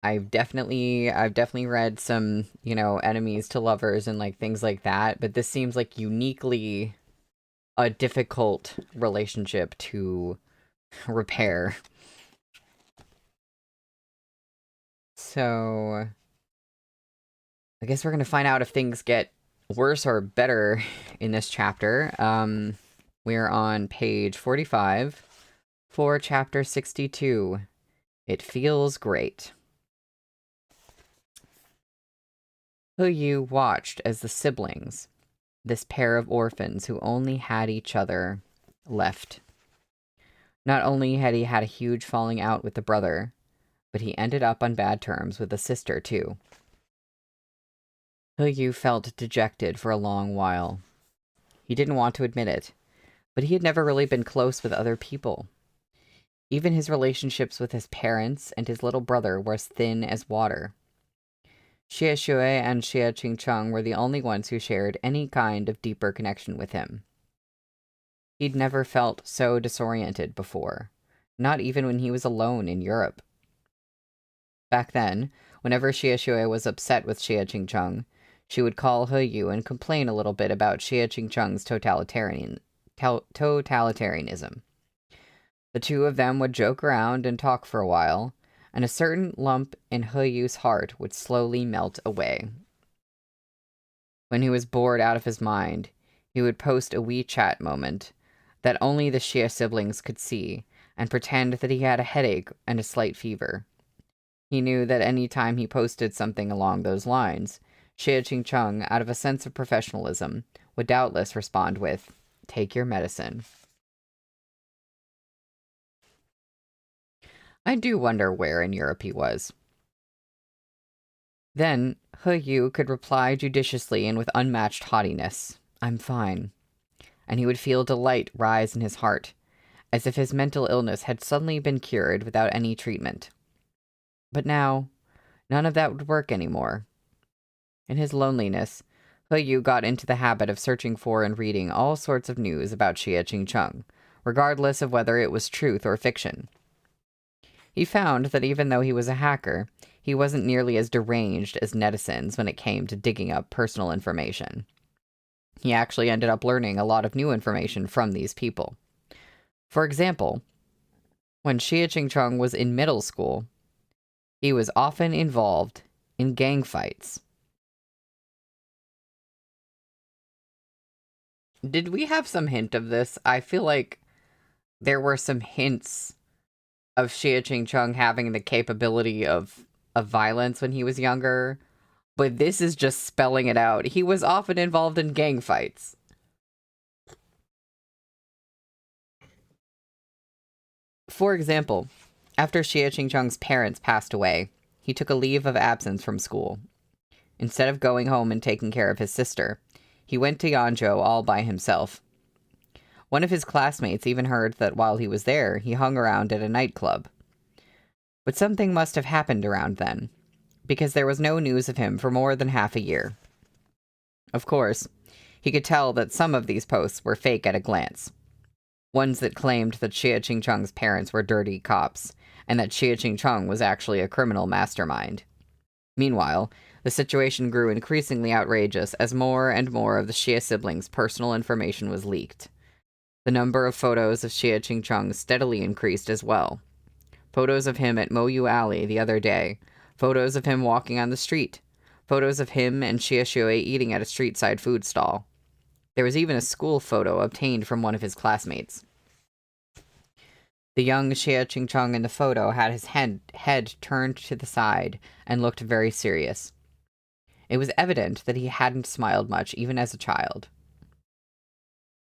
I've definitely read some, enemies to lovers and like things like that, but this seems like uniquely a difficult relationship to repair. So I guess we're gonna find out if things get worse or better in this chapter. We're on page 45 for chapter 62. It feels great. Yu watched as the siblings, this pair of orphans who only had each other, left. Not only had he had a huge falling out with the brother, but he ended up on bad terms with the sister, too. Yu felt dejected for a long while. He didn't want to admit it, but he had never really been close with other people. Even his relationships with his parents and his little brother were as thin as water. Xie Shui and Xie Qingcheng were the only ones who shared any kind of deeper connection with him. He'd never felt so disoriented before, not even when he was alone in Europe. Back then, whenever Xie Shui was upset with Xie Qingcheng, she would call Yu and complain a little bit about Xie Qingcheng's totalitarianism. The two of them would joke around and talk for a while, and a certain lump in Yu's heart would slowly melt away. When he was bored out of his mind, he would post a WeChat moment that only the Xie siblings could see and pretend that he had a headache and a slight fever. He knew that any time he posted something along those lines, Xie Qingcheng, out of a sense of professionalism, would doubtless respond with, "Take your medicine." I do wonder where in Europe he was. Then, Yu could reply judiciously and with unmatched haughtiness, "I'm fine." And he would feel delight rise in his heart, as if his mental illness had suddenly been cured without any treatment. But now, none of that would work anymore. In his loneliness, Yu got into the habit of searching for and reading all sorts of news about Xie Qingcheng, regardless of whether it was truth or fiction. He found that even though he was a hacker, he wasn't nearly as deranged as netizens when it came to digging up personal information. He actually ended up learning a lot of new information from these people. For example, when Xie Qingcheng was in middle school, he was often involved in gang fights. Did we have some hint of this? I feel like there were some hints of Xie Qingcheng having the capability of violence when he was younger, but this is just spelling it out. He was often involved in gang fights. For example, after Xie Qingcheng's parents passed away, he took a leave of absence from school. Instead of going home and taking care of his sister, he went to Yanzhou all by himself. One of his classmates even heard that while he was there, he hung around at a nightclub. But something must have happened around then, because there was no news of him for more than half a year. Of course, he could tell that some of these posts were fake at a glance. Ones that claimed that Xie Qingcheng's parents were dirty cops, and that Xie Qingcheng was actually a criminal mastermind. Meanwhile, the situation grew increasingly outrageous as more and more of the Xie siblings' personal information was leaked. The number of photos of Xie Qingcheng steadily increased as well. Photos of him at Moyu Alley the other day, photos of him walking on the street, photos of him and Xie Shui eating at a street-side food stall. There was even a school photo obtained from one of his classmates. The young Xie Qingcheng in the photo had his head turned to the side and looked very serious. It was evident that he hadn't smiled much even as a child.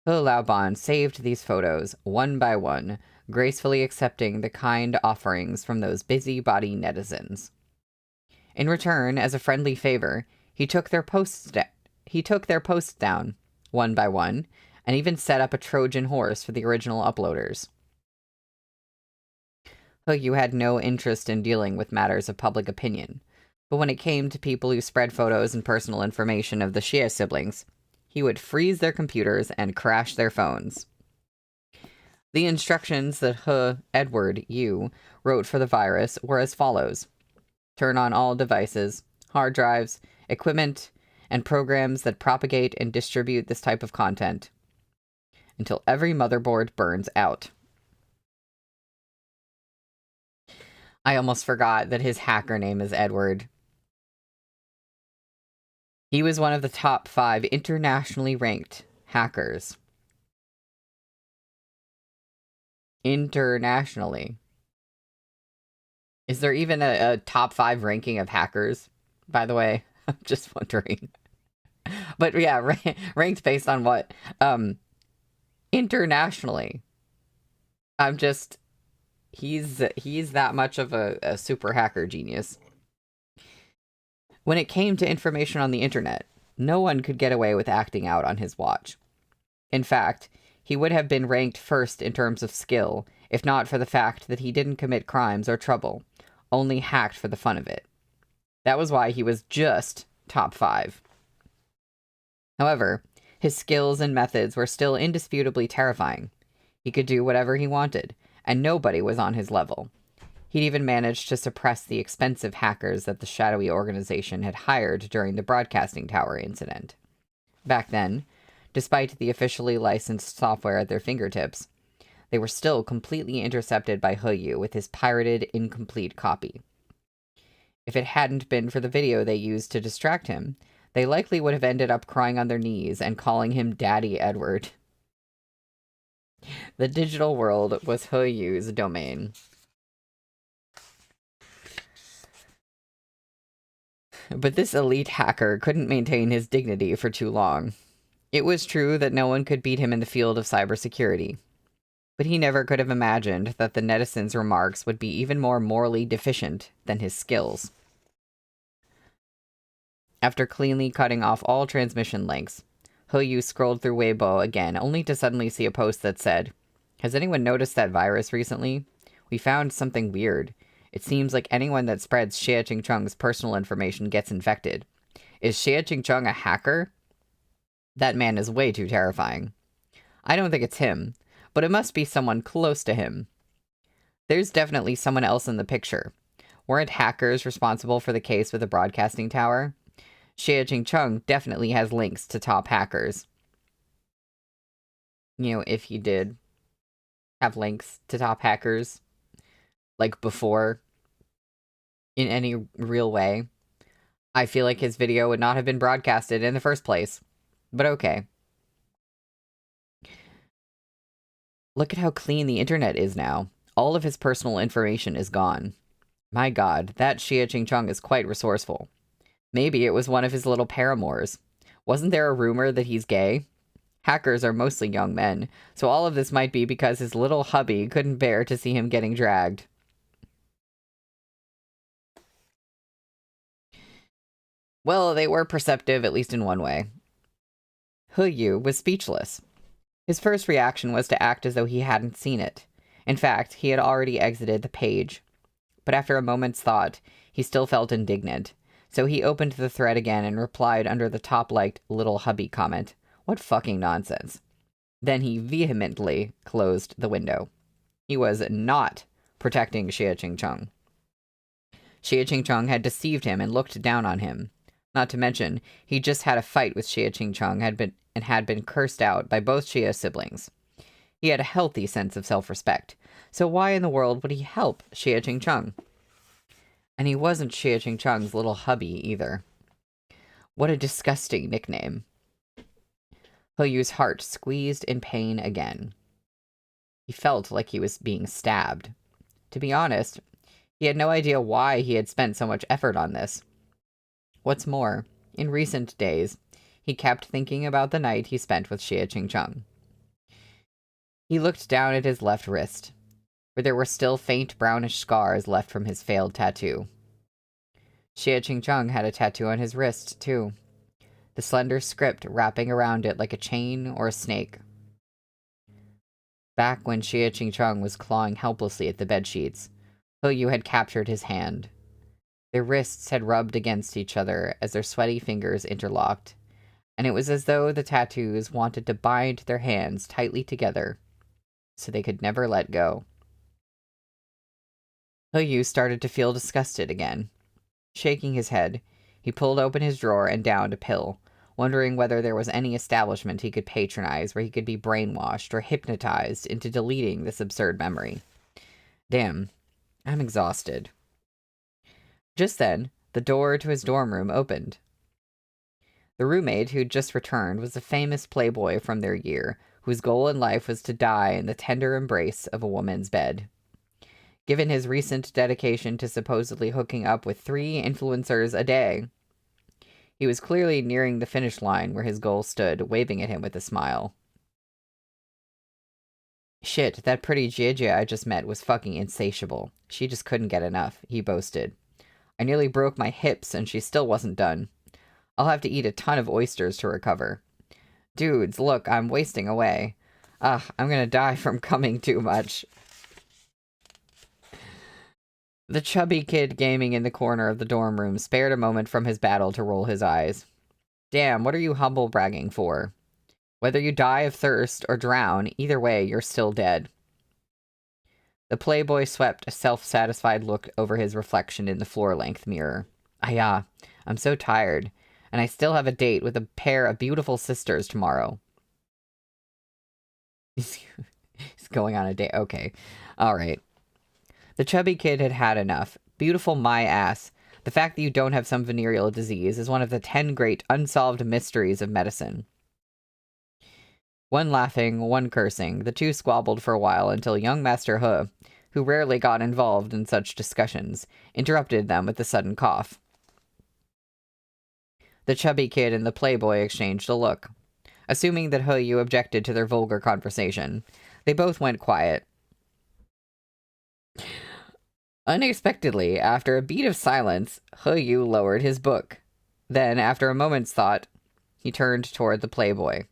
He Laoban saved these photos one by one, gracefully accepting the kind offerings from those busybody netizens. In return, as a friendly favor, he took their posts down, one by one, and even set up a Trojan horse for the original uploaders. Yu had no interest in dealing with matters of public opinion, but when it came to people who spread photos and personal information of the Xie siblings, he would freeze their computers and crash their phones. The instructions that Edward Yu wrote for the virus were as follows: turn on all devices, hard drives, equipment, and programs that propagate and distribute this type of content until every motherboard burns out. I almost forgot that his hacker name is Edward. He was one of the top 5 internationally ranked hackers. Internationally. Is there even a top 5 ranking of hackers, by the way? I'm just wondering. But yeah, ranked based on what? Internationally. I'm just... He's that much of a super hacker genius. When it came to information on the internet, no one could get away with acting out on his watch. In fact, he would have been ranked first in terms of skill, if not for the fact that he didn't commit crimes or trouble, only hacked for the fun of it. That was why he was just top 5. However, his skills and methods were still indisputably terrifying. He could do whatever he wanted, and nobody was on his level. He'd even managed to suppress the expensive hackers that the shadowy organization had hired during the broadcasting tower incident. Back then, despite the officially licensed software at their fingertips, they were still completely intercepted by Yu with his pirated, incomplete copy. If it hadn't been for the video they used to distract him, they likely would have ended up crying on their knees and calling him Daddy Edward. The digital world was Yu's domain. But this elite hacker couldn't maintain his dignity for too long. It was true that no one could beat him in the field of cybersecurity, but he never could have imagined that the netizens' remarks would be even more morally deficient than his skills. After cleanly cutting off all transmission links, Yu scrolled through Weibo again, only to suddenly see a post that said, "Has anyone noticed that virus recently? We found something weird. It seems like anyone that spreads Xie Qingcheng's personal information gets infected. Is Xie Qingcheng a hacker? That man is way too terrifying. I don't think it's him, but it must be someone close to him. There's definitely someone else in the picture. Weren't hackers responsible for the case with the broadcasting tower? Xie Chung definitely has links to top hackers. You know, if he did have links to top hackers, like before, in any real way, I feel like his video would not have been broadcasted in the first place. But okay. Look at how clean the internet is now. All of his personal information is gone. My god, that Xie Chung is quite resourceful. Maybe it was one of his little paramours. Wasn't there a rumor that he's gay? Hackers are mostly young men, so all of this might be because his little hubby couldn't bear to see him getting dragged. Well, they were perceptive, at least in one way. Hu Yu was speechless. His first reaction was to act as though he hadn't seen it. In fact, he had already exited the page. But after a moment's thought, he still felt indignant. So he opened the thread again and replied under the top-liked little hubby comment. What fucking nonsense. Then he vehemently closed the window. He was not protecting Xie Chung. Xie Chung had deceived him and looked down on him. Not to mention, he just had a fight with Xie Chung and had been cursed out by both Xia's siblings. He had a healthy sense of self-respect, so why in the world would he help Xie Chung? And he wasn't Xie Chung's little hubby either. What a disgusting nickname. Hu Yu's heart squeezed in pain again. He felt like he was being stabbed. To be honest, he had no idea why he had spent so much effort on this. What's more, in recent days, he kept thinking about the night he spent with Xie Chung. He looked down at his left wrist, where there were still faint brownish scars left from his failed tattoo. Xie Chung had a tattoo on his wrist, too. The slender script wrapping around it like a chain or a snake. Back when Xie Chung was clawing helplessly at the bedsheets, Hu Yu had captured his hand. Their wrists had rubbed against each other as their sweaty fingers interlocked, and it was as though the tattoos wanted to bind their hands tightly together so they could never let go. Hu Yu started to feel disgusted again. Shaking his head, he pulled open his drawer and downed a pill, wondering whether there was any establishment he could patronize where he could be brainwashed or hypnotized into deleting this absurd memory. Damn, I'm exhausted. Just then, the door to his dorm room opened. The roommate who'd just returned was a famous playboy from their year, whose goal in life was to die in the tender embrace of a woman's bed. Given his recent dedication to supposedly hooking up with 3 influencers a day, he was clearly nearing the finish line where his goal stood, waving at him with a smile. Shit, that pretty Jie I just met was fucking insatiable. She just couldn't get enough, he boasted. I nearly broke my hips and she still wasn't done. I'll have to eat a ton of oysters to recover. Dudes, look, I'm wasting away. I'm gonna die from coming too much. The chubby kid gaming in the corner of the dorm room spared a moment from his battle to roll his eyes. Damn, what are you humble bragging for? Whether you die of thirst or drown, either way, you're still dead. The playboy swept a self-satisfied look over his reflection in the floor-length mirror. Yeah, I'm so tired, and I still have a date with a pair of beautiful sisters tomorrow. He's going on a date. Okay. Alright. The chubby kid had had enough. Beautiful my ass. The fact that you don't have some venereal disease is one of the 10 great unsolved mysteries of medicine. One laughing, one cursing, the two squabbled for a while until young Master He, who rarely got involved in such discussions, interrupted them with a sudden cough. The chubby kid and the playboy exchanged a look. Assuming that He Yu objected to their vulgar conversation, they both went quiet. Unexpectedly, after a beat of silence, He Yu lowered his book. Then, after a moment's thought, he turned toward the playboy.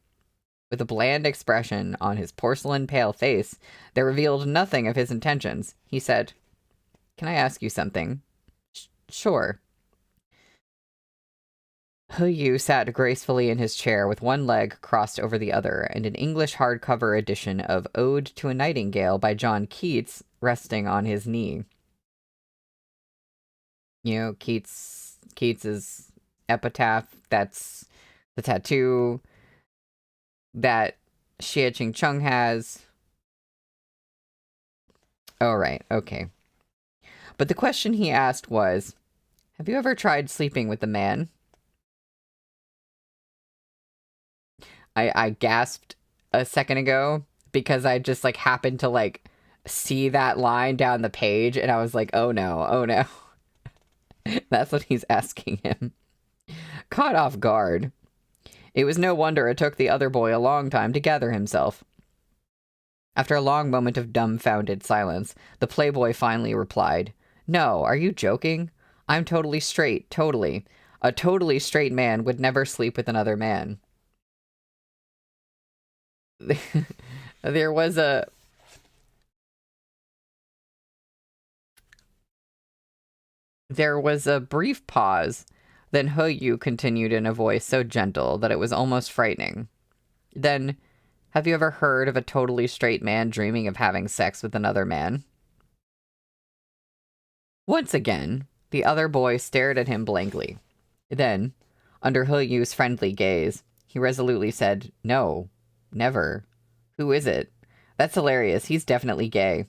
With a bland expression on his porcelain-pale face that revealed nothing of his intentions, he said, "Can I ask you something?" Sure. He Yu sat gracefully in his chair with one leg crossed over the other, and an English hardcover edition of Ode to a Nightingale by John Keats resting on his knee. You know, Keats's epitaph, that's the tattoo that Xie Qingcheng has. Oh, right, okay. But the question he asked was, have you ever tried sleeping with a man? I gasped a second ago because I just, like, happened to, like, see that line down the page, and I was like, oh no, oh no. That's what he's asking him. Caught off guard. It was no wonder it took the other boy a long time to gather himself. After a long moment of dumbfounded silence, the playboy finally replied, "No, are you joking? I'm totally straight, totally. A totally straight man would never sleep with another man." There was a brief pause. Then He Yu continued in a voice so gentle that it was almost frightening. Then, have you ever heard of a totally straight man dreaming of having sex with another man? Once again, the other boy stared at him blankly. Then, under He Yu's friendly gaze, he resolutely said, "No, never. Who is it? That's hilarious. He's definitely gay.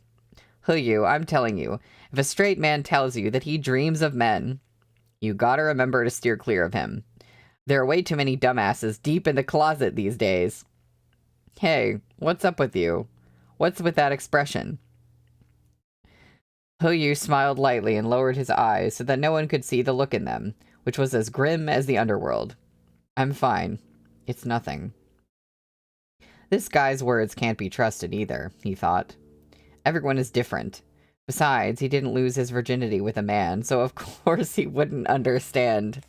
He Yu, I'm telling you, if a straight man tells you that he dreams of men, you gotta remember to steer clear of him. There are way too many dumbasses deep in the closet these days." Hey, what's up with you? What's with that expression? He Yu smiled lightly and lowered his eyes so that no one could see the look in them, which was as grim as the underworld. I'm fine. It's nothing. This guy's words can't be trusted either, he thought. Everyone is different. Besides, he didn't lose his virginity with a man, so of course he wouldn't understand.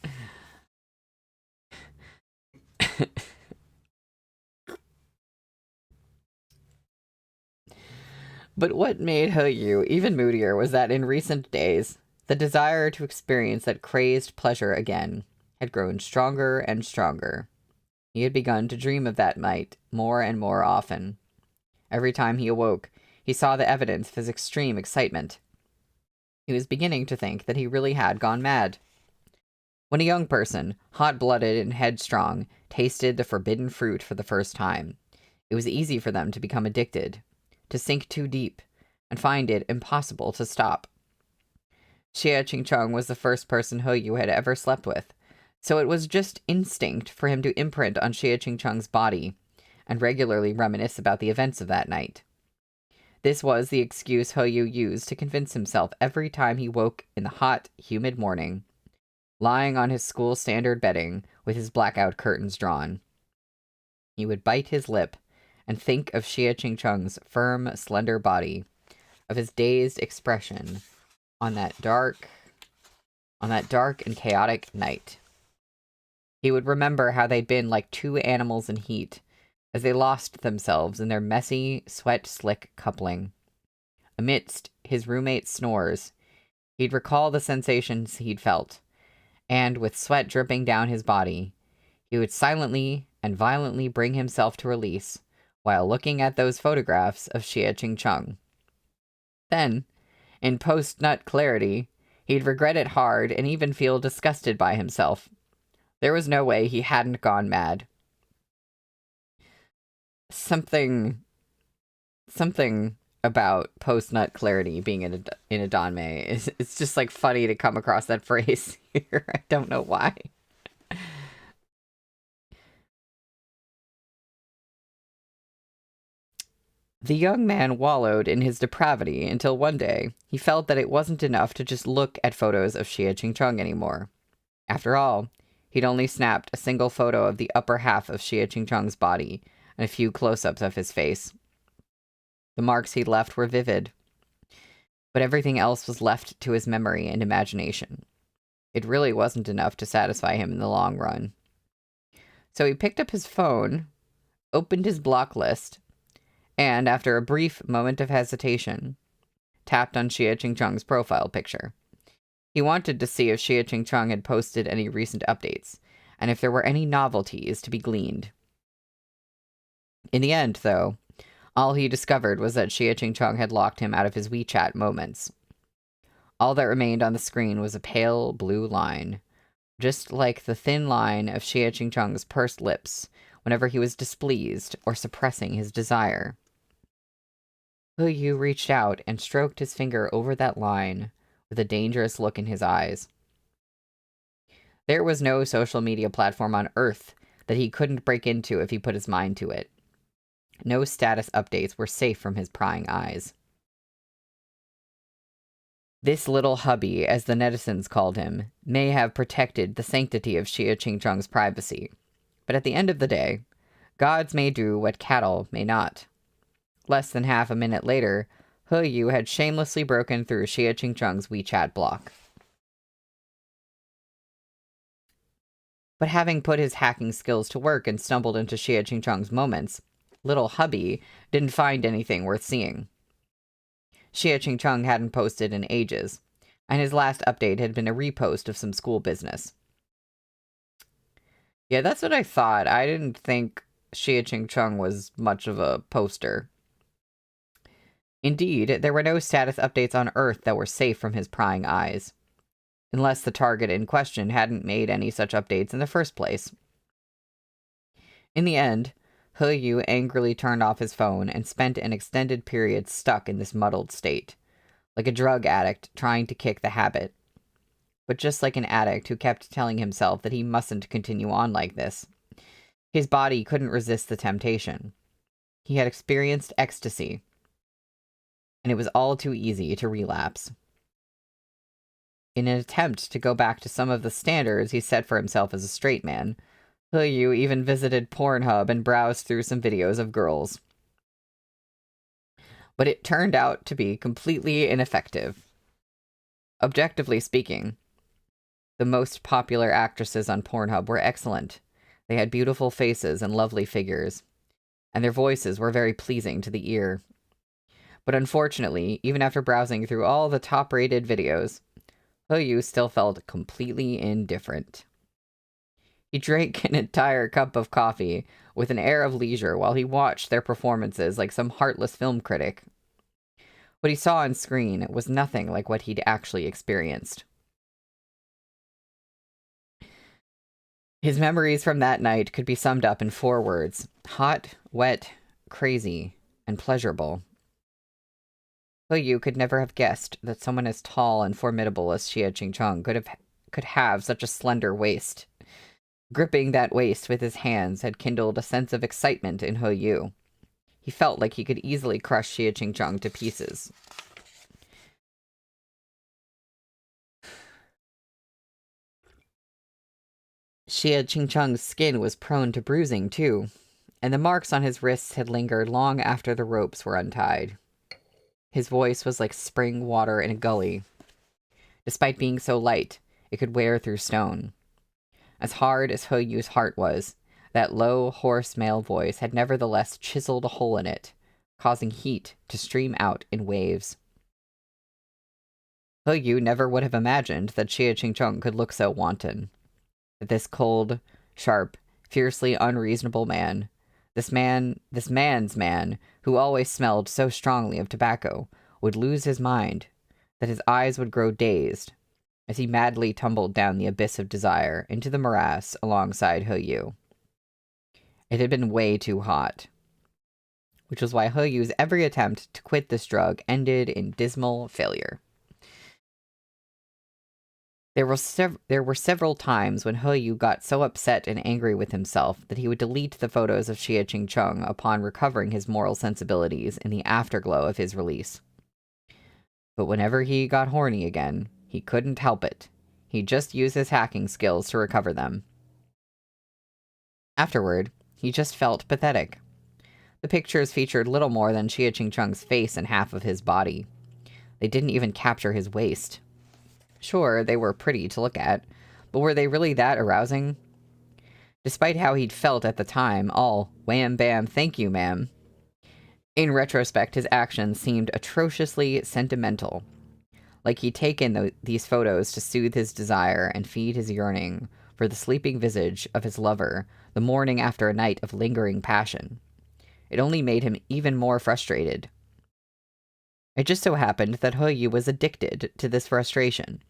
But what made He Yu even moodier was that in recent days, the desire to experience that crazed pleasure again had grown stronger and stronger. He had begun to dream of that night more and more often. Every time he awoke, he saw the evidence of his extreme excitement. He was beginning to think that he really had gone mad. When a young person, hot-blooded and headstrong, tasted the forbidden fruit for the first time, it was easy for them to become addicted, to sink too deep, and find it impossible to stop. Xie Qingcheng was the first person He Yu had ever slept with, so it was just instinct for him to imprint on Xie Qingcheng's body and regularly reminisce about the events of that night. This was the excuse He Yu used to convince himself every time he woke in the hot, humid morning, lying on his school standard bedding with his blackout curtains drawn. He would bite his lip and think of Xie Qingcheng's firm, slender body, of his dazed expression on that dark and chaotic night. He would remember how they'd been like two animals in heat, as they lost themselves in their messy, sweat-slick coupling. Amidst his roommate's snores, he'd recall the sensations he'd felt, and with sweat dripping down his body, he would silently and violently bring himself to release while looking at those photographs of Xie Qingcheng. Then, in post-nut clarity, he'd regret it hard and even feel disgusted by himself. There was no way he hadn't gone mad. Something about post-nut clarity being in a Danmei it's just like funny to come across that phrase here. I don't know why. The young man wallowed in his depravity until one day he felt that it wasn't enough to just look at photos of Xie Qingcheng anymore. After all, he'd only snapped a single photo of the upper half of Xie Qingcheng's body and a few close-ups of his face. The marks he'd left were vivid, but everything else was left to his memory and imagination. It really wasn't enough to satisfy him in the long run. So he picked up his phone, opened his block list, and, after a brief moment of hesitation, tapped on Xie Qingcheng's profile picture. He wanted to see if Xie Qingcheng had posted any recent updates, and if there were any novelties to be gleaned. In the end, though, all he discovered was that Xie Qingcheng had locked him out of his WeChat moments. All that remained on the screen was a pale blue line, just like the thin line of Xie Qingcheng's pursed lips whenever he was displeased or suppressing his desire. Hu Yu reached out and stroked his finger over that line with a dangerous look in his eyes. There was no social media platform on Earth that he couldn't break into if he put his mind to it. No status updates were safe from his prying eyes. This little hubby, as the netizens called him, may have protected the sanctity of Xie Qingcheng's privacy. But at the end of the day, gods may do what cattle may not. Less than half a minute later, Hu Yu had shamelessly broken through Xie Qingcheng's WeChat block. But having put his hacking skills to work and stumbled into Xie Qingcheng's moments, little hubby didn't find anything worth seeing. Xie Qingcheng hadn't posted in ages, and his last update had been a repost of some school business. Yeah, that's what I thought. I didn't think Xie Qingcheng was much of a poster. Indeed, there were no status updates on Earth that were safe from his prying eyes, unless the target in question hadn't made any such updates in the first place. In the end, Hu Yu angrily turned off his phone and spent an extended period stuck in this muddled state, like a drug addict trying to kick the habit. But just like an addict who kept telling himself that he mustn't continue on like this, his body couldn't resist the temptation. He had experienced ecstasy, and it was all too easy to relapse. In an attempt to go back to some of the standards he set for himself as a straight man, Hu Yu even visited Pornhub and browsed through some videos of girls. But it turned out to be completely ineffective. Objectively speaking, the most popular actresses on Pornhub were excellent. They had beautiful faces and lovely figures, and their voices were very pleasing to the ear. But unfortunately, even after browsing through all the top-rated videos, Hu Yu still felt completely indifferent. He drank an entire cup of coffee with an air of leisure while he watched their performances like some heartless film critic. What he saw on screen was nothing like what he'd actually experienced. His memories from that night could be summed up in 4 words: hot, wet, crazy, and pleasurable. Hu Yu could never have guessed that someone as tall and formidable as Xie Qingcheng could have such a slender waist. Gripping that waist with his hands had kindled a sense of excitement in Hu Yu. He felt like he could easily crush Xie Qingcheng to pieces. Xie Qingcheng's skin was prone to bruising, too, and the marks on his wrists had lingered long after the ropes were untied. His voice was like spring water in a gully. Despite being so light, it could wear through stone. As hard as Hu Yu's heart was, that low, hoarse male voice had nevertheless chiseled a hole in it, causing heat to stream out in waves. Hu Yu never would have imagined that Xie Qingcheng could look so wanton. That this cold, sharp, fiercely unreasonable man, this man's man, who always smelled so strongly of tobacco, would lose his mind, that his eyes would grow dazed, as he madly tumbled down the abyss of desire into the morass alongside Hu Yu. It had been way too hot, which was why Hu Yu's every attempt to quit this drug ended in dismal failure. There were several times when Hu Yu got so upset and angry with himself that he would delete the photos of Xie Qingcheng upon recovering his moral sensibilities in the afterglow of his release. But whenever he got horny again, he couldn't help it. He'd just use his hacking skills to recover them. Afterward, he just felt pathetic. The pictures featured little more than Xie Qingcheng's face and half of his body. They didn't even capture his waist. Sure, they were pretty to look at, but were they really that arousing? Despite how he'd felt at the time, all wham bam thank you ma'am. In retrospect, his actions seemed atrociously sentimental. Like he'd taken these photos to soothe his desire and feed his yearning, for the sleeping visage of his lover the morning after a night of lingering passion. It only made him even more frustrated. It just so happened that Yu was addicted to this frustration,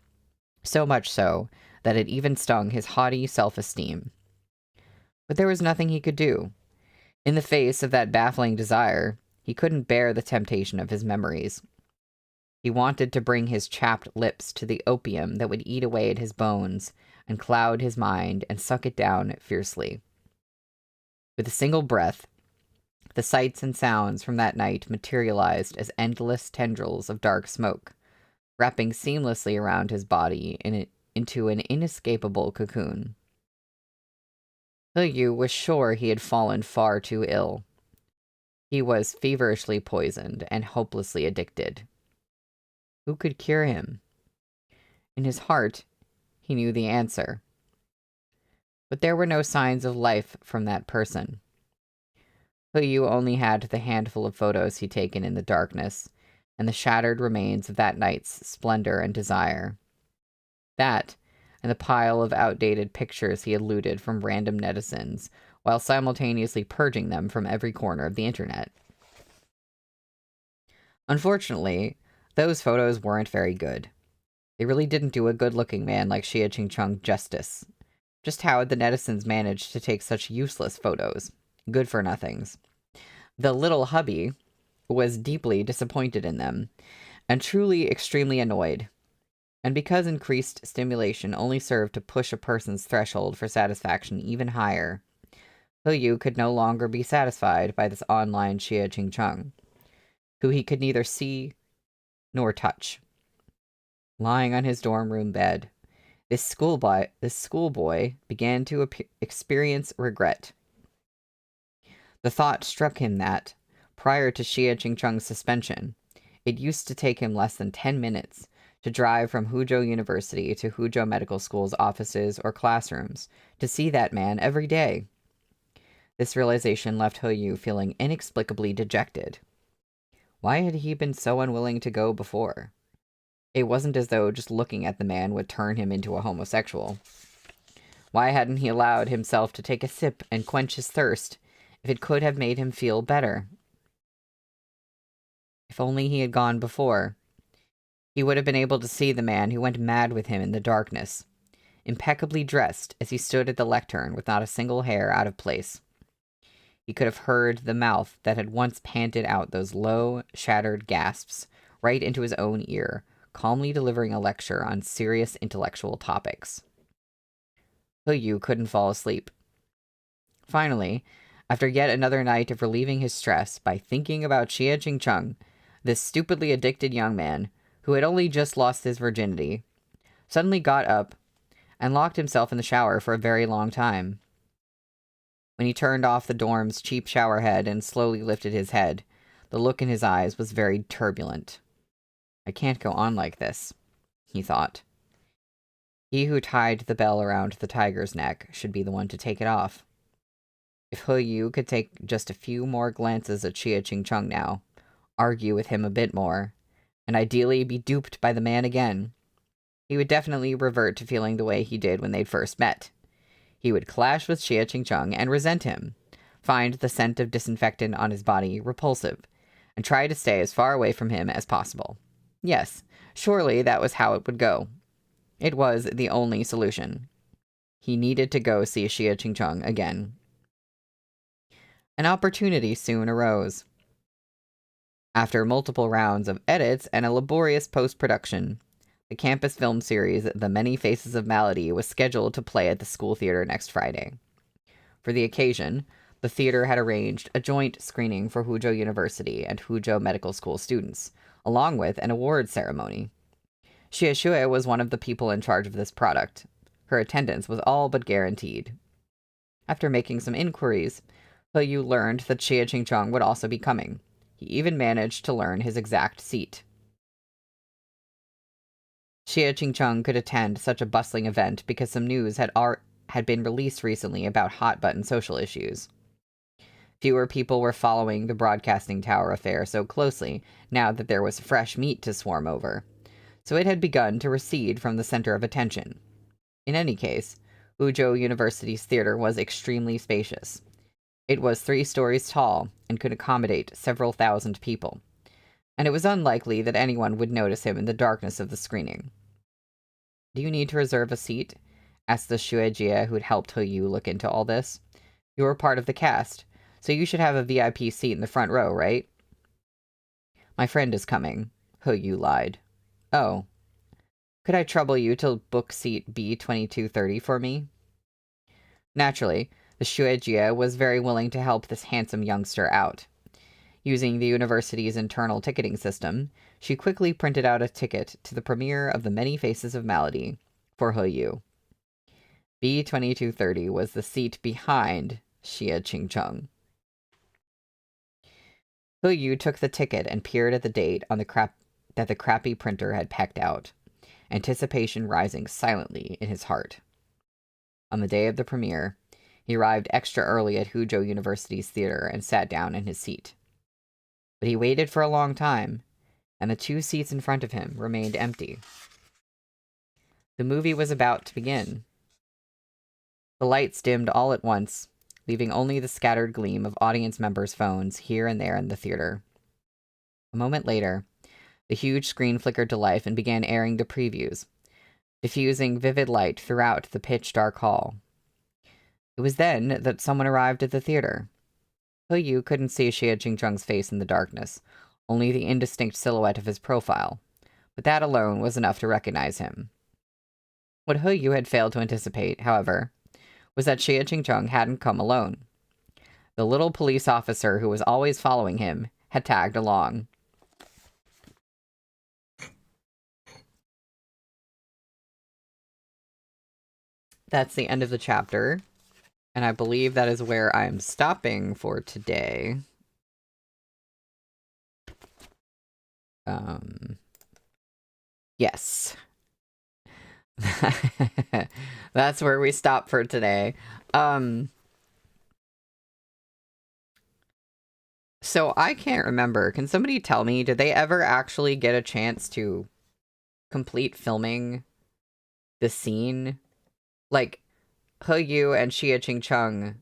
so much so that it even stung his haughty self-esteem. But there was nothing he could do. In the face of that baffling desire, he couldn't bear the temptation of his memories. He wanted to bring his chapped lips to the opium that would eat away at his bones and cloud his mind and suck it down fiercely. With a single breath, the sights and sounds from that night materialized as endless tendrils of dark smoke, wrapping seamlessly around his body into an inescapable cocoon. Yu was sure he had fallen far too ill. He was feverishly poisoned and hopelessly addicted. Who could cure him? In his heart, he knew the answer. But there were no signs of life from that person. Yu only had the handful of photos he'd taken in the darkness, and the shattered remains of that night's splendor and desire. That, and the pile of outdated pictures he had looted from random netizens, while simultaneously purging them from every corner of the internet. Unfortunately, those photos weren't very good. They really didn't do a good-looking man like Xie Qingcheng justice. Just how had the netizens managed to take such useless photos? Good-for-nothings. The little hubby was deeply disappointed in them, and truly extremely annoyed. And because increased stimulation only served to push a person's threshold for satisfaction even higher, Yu could no longer be satisfied by this online Xie Qingcheng, who he could neither see nor touch. Lying on his dorm room bed, this schoolboy began to experience regret. The thought struck him that, prior to Xie Qingcheng's suspension, it used to take him less than 10 minutes to drive from Huzhou University to Huzhou Medical School's offices or classrooms to see that man every day. This realization left Yu feeling inexplicably dejected. Why had he been so unwilling to go before? It wasn't as though just looking at the man would turn him into a homosexual. Why hadn't he allowed himself to take a sip and quench his thirst if it could have made him feel better? If only he had gone before. He would have been able to see the man who went mad with him in the darkness, impeccably dressed as he stood at the lectern with not a single hair out of place. He could have heard the mouth that had once panted out those low, shattered gasps right into his own ear, calmly delivering a lecture on serious intellectual topics. Yu couldn't fall asleep. Finally, after yet another night of relieving his stress by thinking about Xie Qingcheng, this stupidly addicted young man, who had only just lost his virginity, suddenly got up and locked himself in the shower for a very long time. When he turned off the dorm's cheap shower head and slowly lifted his head, the look in his eyes was very turbulent. I can't go on like this, he thought. He who tied the bell around the tiger's neck should be the one to take it off. If Yu could take just a few more glances at Xie Qingcheng now, argue with him a bit more, and ideally be duped by the man again, he would definitely revert to feeling the way he did when they'd first met. He would clash with Xie Qingcheng and resent him, find the scent of disinfectant on his body repulsive, and try to stay as far away from him as possible. Yes, surely that was how it would go. It was the only solution. He needed to go see Xie Qingcheng again. An opportunity soon arose. After multiple rounds of edits and a laborious post-production, the campus film series The Many Faces of Malady was scheduled to play at the school theater next Friday. For the occasion, the theater had arranged a joint screening for Huzhou University and Huzhou Medical School students, along with an awards ceremony. Xie Shui was one of the people in charge of this product. Her attendance was all but guaranteed. After making some inquiries, Yu learned that Xie Qingcheng would also be coming. He even managed to learn his exact seat. Xie Qingcheng could attend such a bustling event because some news had been released recently about hot-button social issues. Fewer people were following the broadcasting tower affair so closely now that there was fresh meat to swarm over, so it had begun to recede from the center of attention. In any case, Huzhou University's theater was extremely spacious. It was 3 stories tall and could accommodate several thousand people, and it was unlikely that anyone would notice him in the darkness of the screening. Do you need to reserve a seat? Asked the Shuejie who'd helped Yu look into all this. You were part of the cast, so you should have a VIP seat in the front row, right? My friend is coming, Yu lied. Oh. Could I trouble you to book seat B2230 for me? Naturally, the Shuejie was very willing to help this handsome youngster out. Using the university's internal ticketing system, she quickly printed out a ticket to the premiere of The Many Faces of Malady for Yu. B2230 was the seat behind Xie Qingcheng. Yu took the ticket and peered at the date on that the crappy printer had pecked out, anticipation rising silently in his heart. On the day of the premiere, he arrived extra early at Huzhou University's theater and sat down in his seat. But he waited for a long time, and the 2 seats in front of him remained empty. The movie was about to begin. The lights dimmed all at once, leaving only the scattered gleam of audience members' phones here and there in the theater. A moment later, the huge screen flickered to life and began airing the previews, diffusing vivid light throughout the pitch-dark hall. It was then that someone arrived at the theater. Yu couldn't see Xie Qingcheng's face in the darkness, only the indistinct silhouette of his profile, but that alone was enough to recognize him. What Yu had failed to anticipate, however, was that Xie Qingcheng hadn't come alone. The little police officer who was always following him had tagged along. That's the end of the chapter, and I believe that is where I'm stopping for today. Yes. That's where we stop for today. So I can't remember. Can somebody tell me, did they ever actually get a chance to complete filming the scene? Like, Yu and Xie Qingcheng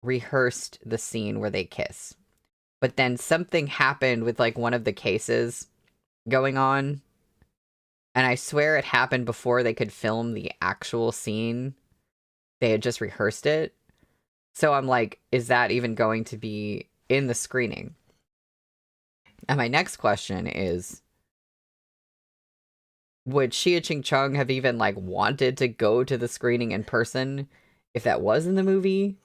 rehearsed the scene where they kiss. But then something happened with, like, one of the cases going on. And I swear it happened before they could film the actual scene. They had just rehearsed it. So I'm like, is that even going to be in the screening? And my next question is, would Xie Qingcheng have even, like, wanted to go to the screening in person if that was in the movie?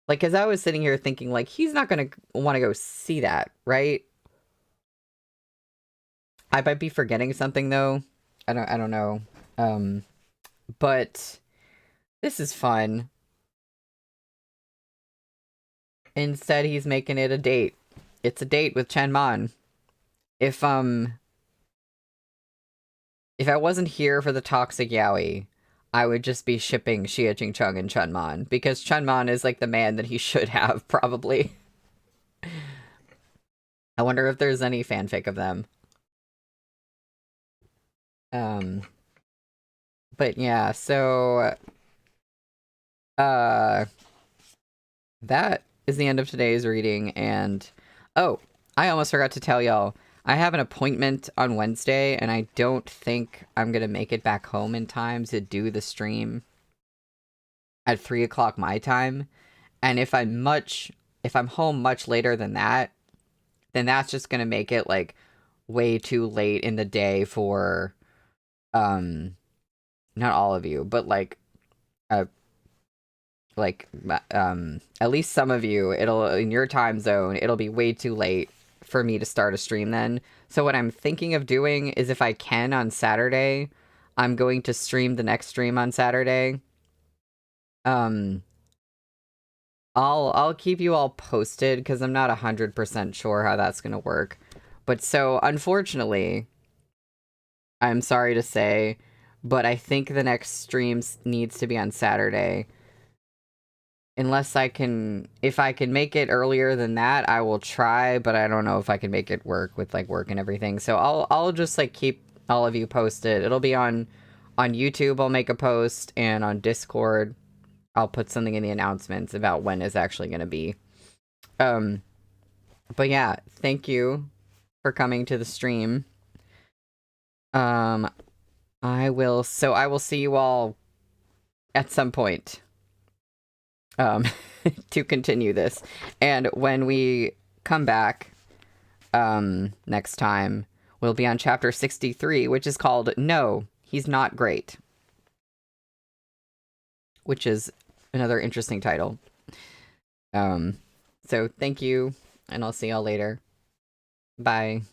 Like, because I was sitting here thinking, like, he's not going to want to go see that, right? I might be forgetting something, though. I don't know. But this is fun. Instead, he's making it a date. It's a date with Chen Man. If I wasn't here for the toxic yaoi, I would just be shipping Xie Qingcheng and Chen Man, because Chen Man is like the man that he should have, probably. I wonder if there's any fanfic of them. But yeah, so that is the end of today's reading, and oh, I almost forgot to tell y'all, I have an appointment on Wednesday, and I don't think I'm gonna make it back home in time to do the stream at 3 o'clock my time. And if I'm home much later than that, then that's just gonna make it, like, way too late in the day for not all of you, but at least some of you, in your time zone, it'll be way too late for me to start a stream then. So what I'm thinking of doing is, if I can on Saturday, I'm going to stream the next stream on Saturday. I'll keep you all posted, because I'm not 100% sure how that's gonna work. But so, unfortunately, I'm sorry to say, but I think the next stream needs to be on Saturday. Unless if I can make it earlier than that, I will try, but I don't know if I can make it work with, like, work and everything. So I'll just, like, keep all of you posted. It'll be on On YouTube, I'll make a post, and on Discord, I'll put something in the announcements about when it's actually going to be. But yeah, thank you for coming to the stream. I will see you all at some point. To continue this. And when we come back, next time, we'll be on chapter 63, which is called No, He's Not Great. Which is another interesting title. So thank you, and I'll see y'all later. Bye.